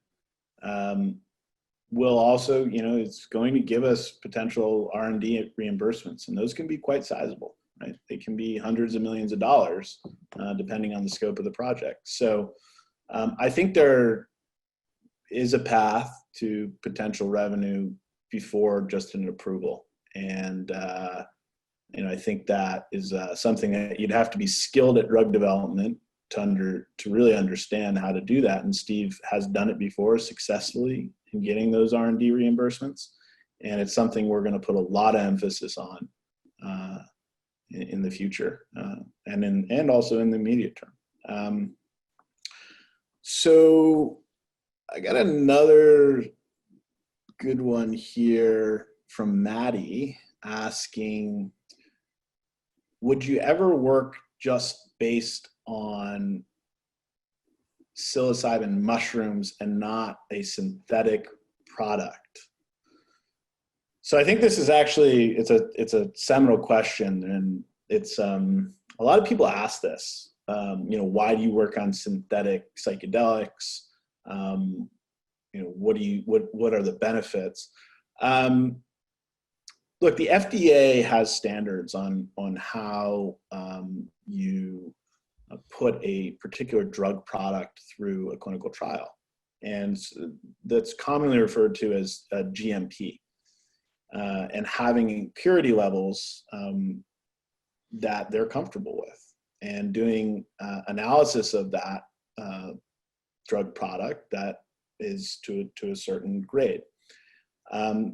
will also, it's going to give us potential R&D reimbursements, and those can be quite sizable, right? They can be hundreds of millions of dollars, depending on the scope of the project. So I think there is a path to potential revenue before just an approval. And, I think that is something that you'd have to be skilled at drug development to really understand how to do that. And Steve has done it before successfully in getting those R&D reimbursements. And it's something we're going to put a lot of emphasis on in the future and also in the immediate term. So I got another good one here from Maddie asking, would you ever work just based on psilocybin mushrooms and not a synthetic product? So I think this is actually, it's a seminal question, and it's a lot of people ask this. Why do you work on synthetic psychedelics? What are the benefits? Look, the FDA has standards on how you put a particular drug product through a clinical trial, and that's commonly referred to as GMP, and having purity levels that they're comfortable with, and doing analysis of that drug product that is to a certain grade.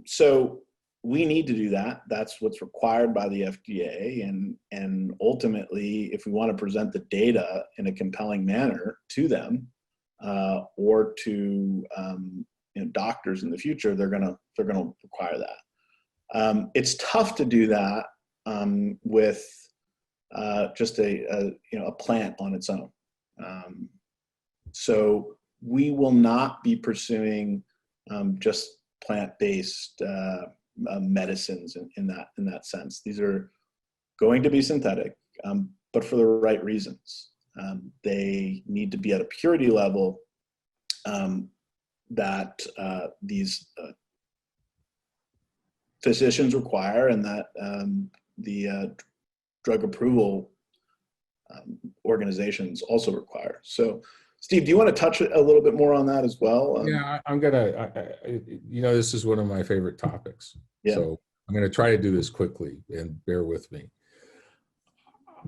So we need to do that. That's what's required by the FDA. And ultimately, if we want to present the data in a compelling manner to them, or to doctors in the future, they're gonna require that. It's tough to do that with just a plant on its own. So we will not be pursuing just plant-based medicines in that sense. These are going to be synthetic, but for the right reasons. They need to be at a purity level that these physicians require, and that the drug approval organizations also require. So, Steve, do you want to touch a little bit more on that as well? Yeah, I'm gonna, this is one of my favorite topics. Yeah. So I'm gonna try to do this quickly, and bear with me.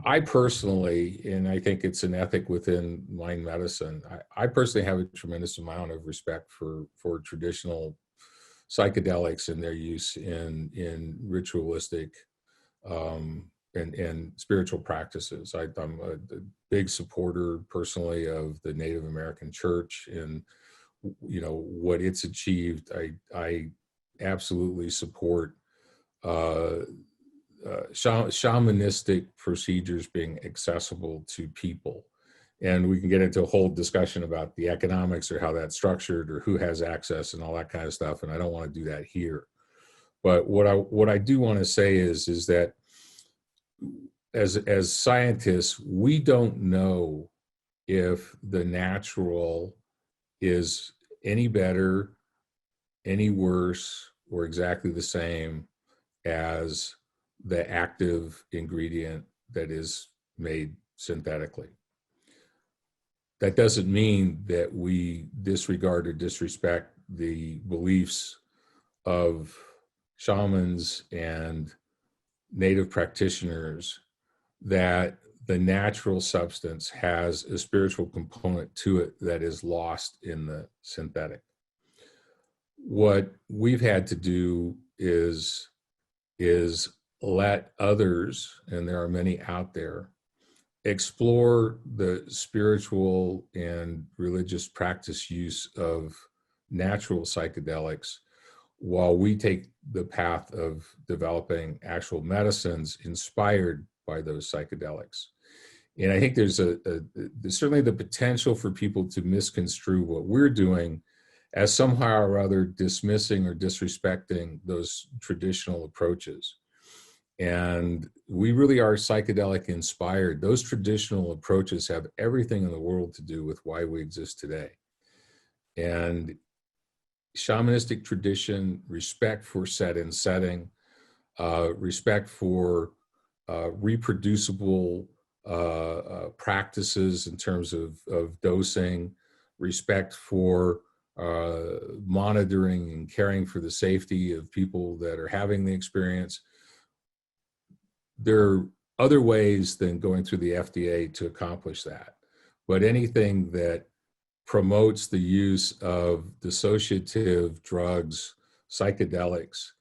I personally, and I think it's an ethic within mind medicine, I personally have a tremendous amount of respect for traditional psychedelics and their use in ritualistic and spiritual practices. I'm a big supporter personally of the Native American Church, and what it's achieved. I absolutely support shamanistic procedures being accessible to people. And we can get into a whole discussion about the economics or how that's structured or who has access and all that kind of stuff. And I don't want to do that here. But what I do want to say is that as scientists, we don't know if the natural is any better, any worse, or exactly the same as the active ingredient that is made synthetically. That doesn't mean that we disregard or disrespect the beliefs of shamans and native practitioners that the natural substance has a spiritual component to it that is lost in the synthetic. What we've had to do is let others, and there are many out there, explore the spiritual and religious practice use of natural psychedelics while we take the path of developing actual medicines inspired by those psychedelics. And I think there's certainly the potential for people to misconstrue what we're doing as somehow or other dismissing or disrespecting those traditional approaches. And we really are psychedelic inspired. Those traditional approaches have everything in the world to do with why we exist today. And shamanistic tradition, respect for set and setting, respect for reproducible practices in terms of dosing, respect for monitoring and caring for the safety of people that are having the experience. There are other ways than going through the FDA to accomplish that. But anything that promotes the use of dissociative drugs, psychedelics,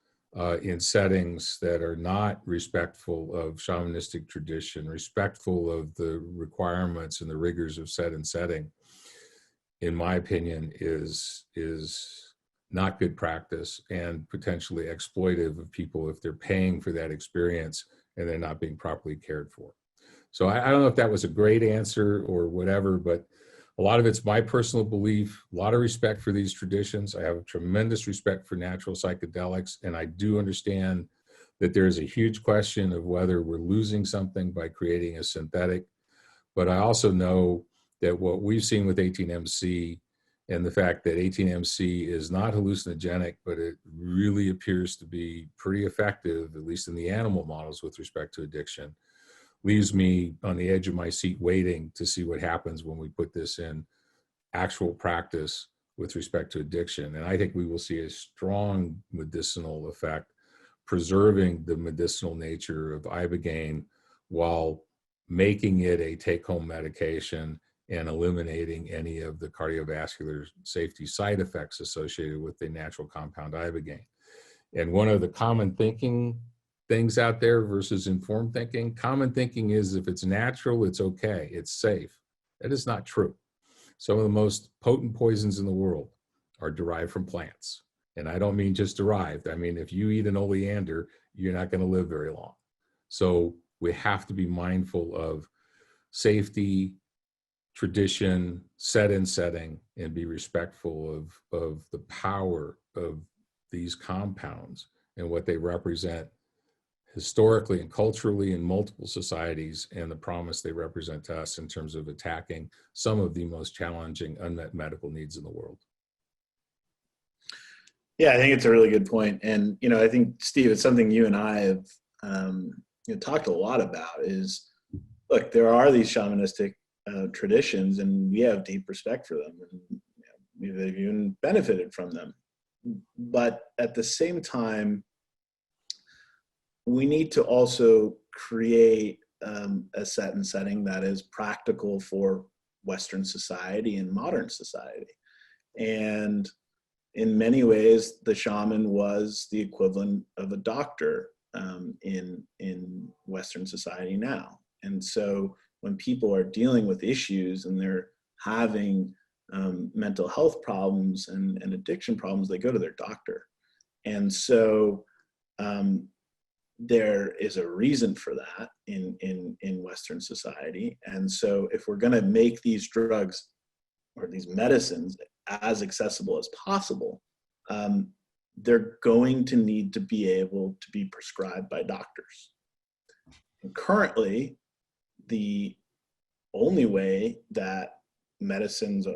in settings that are not respectful of shamanistic tradition, respectful of the requirements and the rigors of set and setting, in my opinion, is not good practice and potentially exploitive of people if they're paying for that experience and they're not being properly cared for. So I don't know if that was a great answer or whatever, but A lot of it's my personal belief, a lot of respect for these traditions. I have a tremendous respect for natural psychedelics, and I do understand that there is a huge question of whether we're losing something by creating a synthetic. But I also know that what we've seen with 18MC and the fact that 18MC is not hallucinogenic, but it really appears to be pretty effective, at least in the animal models with respect to addiction, leaves me on the edge of my seat waiting to see what happens when we put this in actual practice with respect to addiction. And I think we will see a strong medicinal effect, preserving the medicinal nature of ibogaine while making it a take-home medication and eliminating any of the cardiovascular safety side effects associated with the natural compound ibogaine. And one of the common thinking things out there versus informed thinking, common thinking is if it's natural, it's okay, it's safe. That is not true. Some of the most potent poisons in the world are derived from plants. And I don't mean just derived. I mean, if you eat an oleander, you're not going to live very long. So we have to be mindful of safety, tradition, set and setting, and be respectful of the power of these compounds and what they represent historically and culturally in multiple societies, and the promise they represent to us in terms of attacking some of the most challenging unmet medical needs in the world. Yeah, I think it's a really good point. And, I think, Steve, it's something you and I have talked a lot about is, look, there are these shamanistic traditions, and we have deep respect for them, and we've even benefited from them. But at the same time, we need to also create a set and setting that is practical for Western society and modern society. And in many ways, the shaman was the equivalent of a doctor in Western society now. And so when people are dealing with issues and they're having mental health problems and addiction problems, they go to their doctor. And so there is a reason for that in Western society. And so if we're going to make these drugs or these medicines as accessible as possible, they're going to need to be able to be prescribed by doctors. And currently, the only way that medicines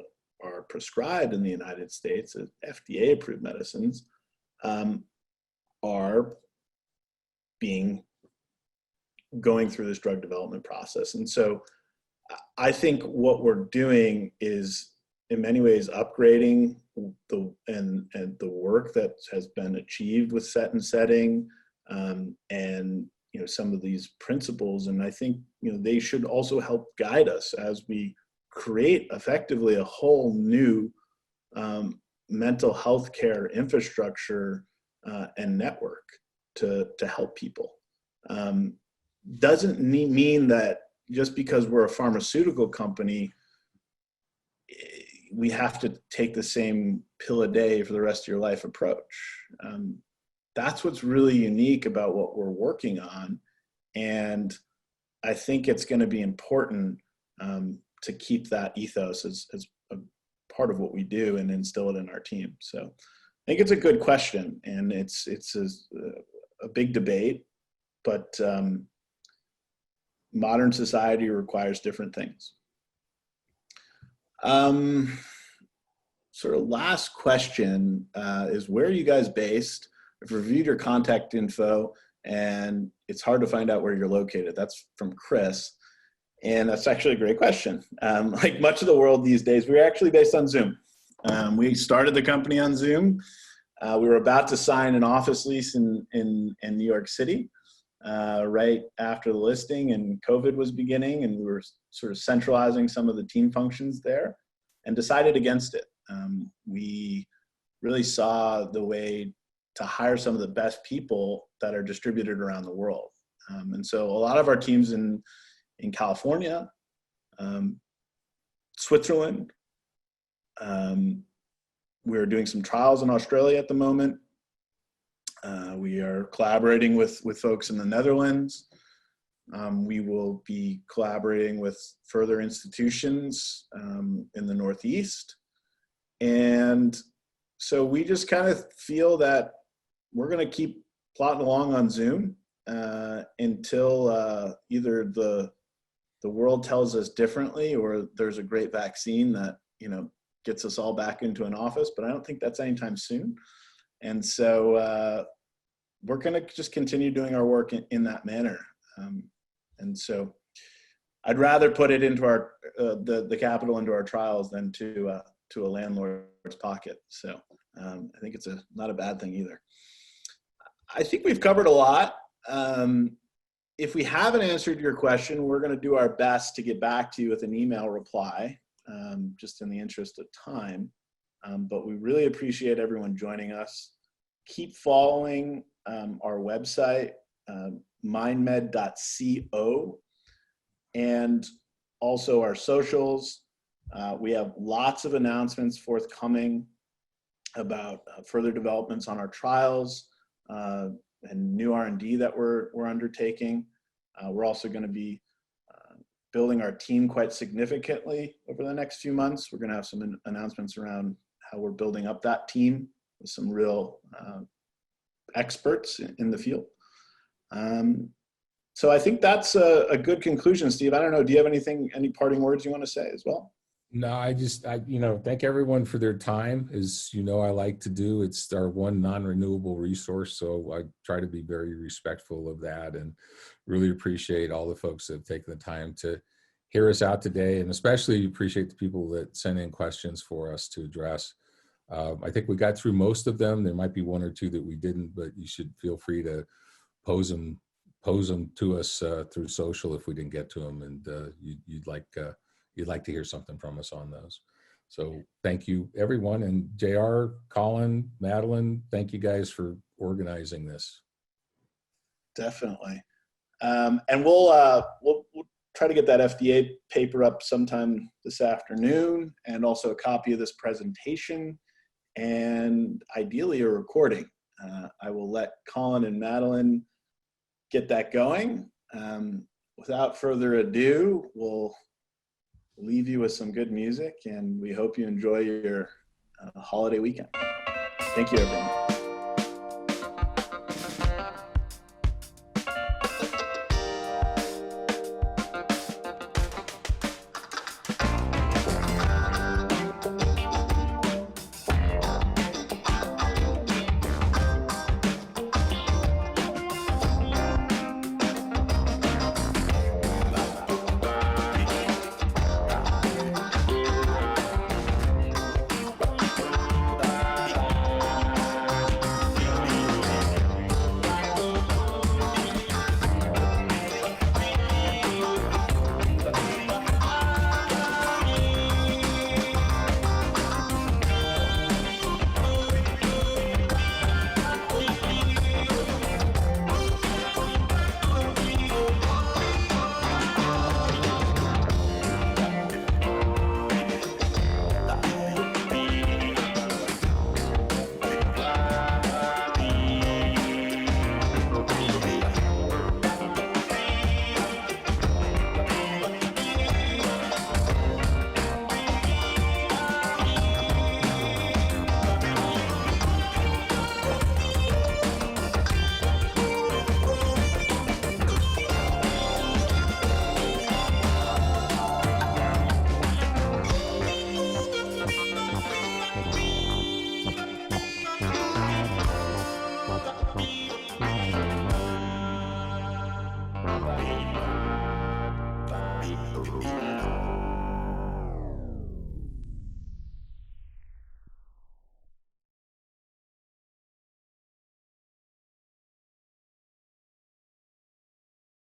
are prescribed in the United States, FDA-approved medicines, are going through this drug development process. And so I think what we're doing is in many ways upgrading the work that has been achieved with set and setting, and some of these principles. And I think they should also help guide us as we create effectively a whole new mental health care infrastructure and network to help people. Doesn't mean that just because we're a pharmaceutical company, we have to take the same pill a day for the rest of your life approach. That's what's really unique about what we're working on. And I think it's going to be important to keep that ethos as a part of what we do and instill it in our team. So I think it's a good question, and it's a big debate, but modern society requires different things. Sort of last question is, where are you guys based? I've reviewed your contact info, and it's hard to find out where you're located. That's from Chris. And that's actually a great question. Like much of the world these days, we're actually based on Zoom. We started the company on Zoom. We were about to sign an office lease in New York City right after the listing, and COVID was beginning, and we were sort of centralizing some of the team functions there and decided against it. We really saw the way to hire some of the best people that are distributed around the world. And so a lot of our teams in California, Switzerland, we're doing some trials in Australia at the moment. We are collaborating with folks in the Netherlands. We will be collaborating with further institutions in the Northeast. And so we just kind of feel that we're going to keep plotting along on Zoom until either the world tells us differently, or there's a great vaccine that, gets us all back into an office. But I don't think that's anytime soon. And so we're going to just continue doing our work in that manner. And so I'd rather put it into our the capital into our trials than to a landlord's pocket. So I think it's not a bad thing either. I think we've covered a lot. If we haven't answered your question, we're going to do our best to get back to you with an email reply, just in the interest of time. But we really appreciate everyone joining us. Keep following our website, mindmed.co, and also our socials. We have lots of announcements forthcoming about further developments on our trials and new R&D that we're undertaking. We're also going to be building our team quite significantly over the next few months. We're going to have some announcements around how we're building up that team with some real experts in the field. So I think that's a good conclusion, Steve. I don't know, do you have any parting words you want to say as well? No, I thank everyone for their time. As you know, I like to do. It's our one non-renewable resource, so I try to be very respectful of that, and really appreciate all the folks that have taken the time to hear us out today, and especially appreciate the people that sent in questions for us to address. I think we got through most of them. There might be one or two that we didn't, but you should feel free to pose them to us through social if we didn't get to them, and you'd like to hear something from us on those. So thank you, everyone. And JR, Colin, Madeline, thank you guys for organizing this. Definitely. And we'll try to get that FDA paper up sometime this afternoon, and also a copy of this presentation, and ideally a recording. I will let Colin and Madeline get that going. Without further ado, we'll leave you with some good music, and we hope you enjoy your holiday weekend. Thank you, everyone.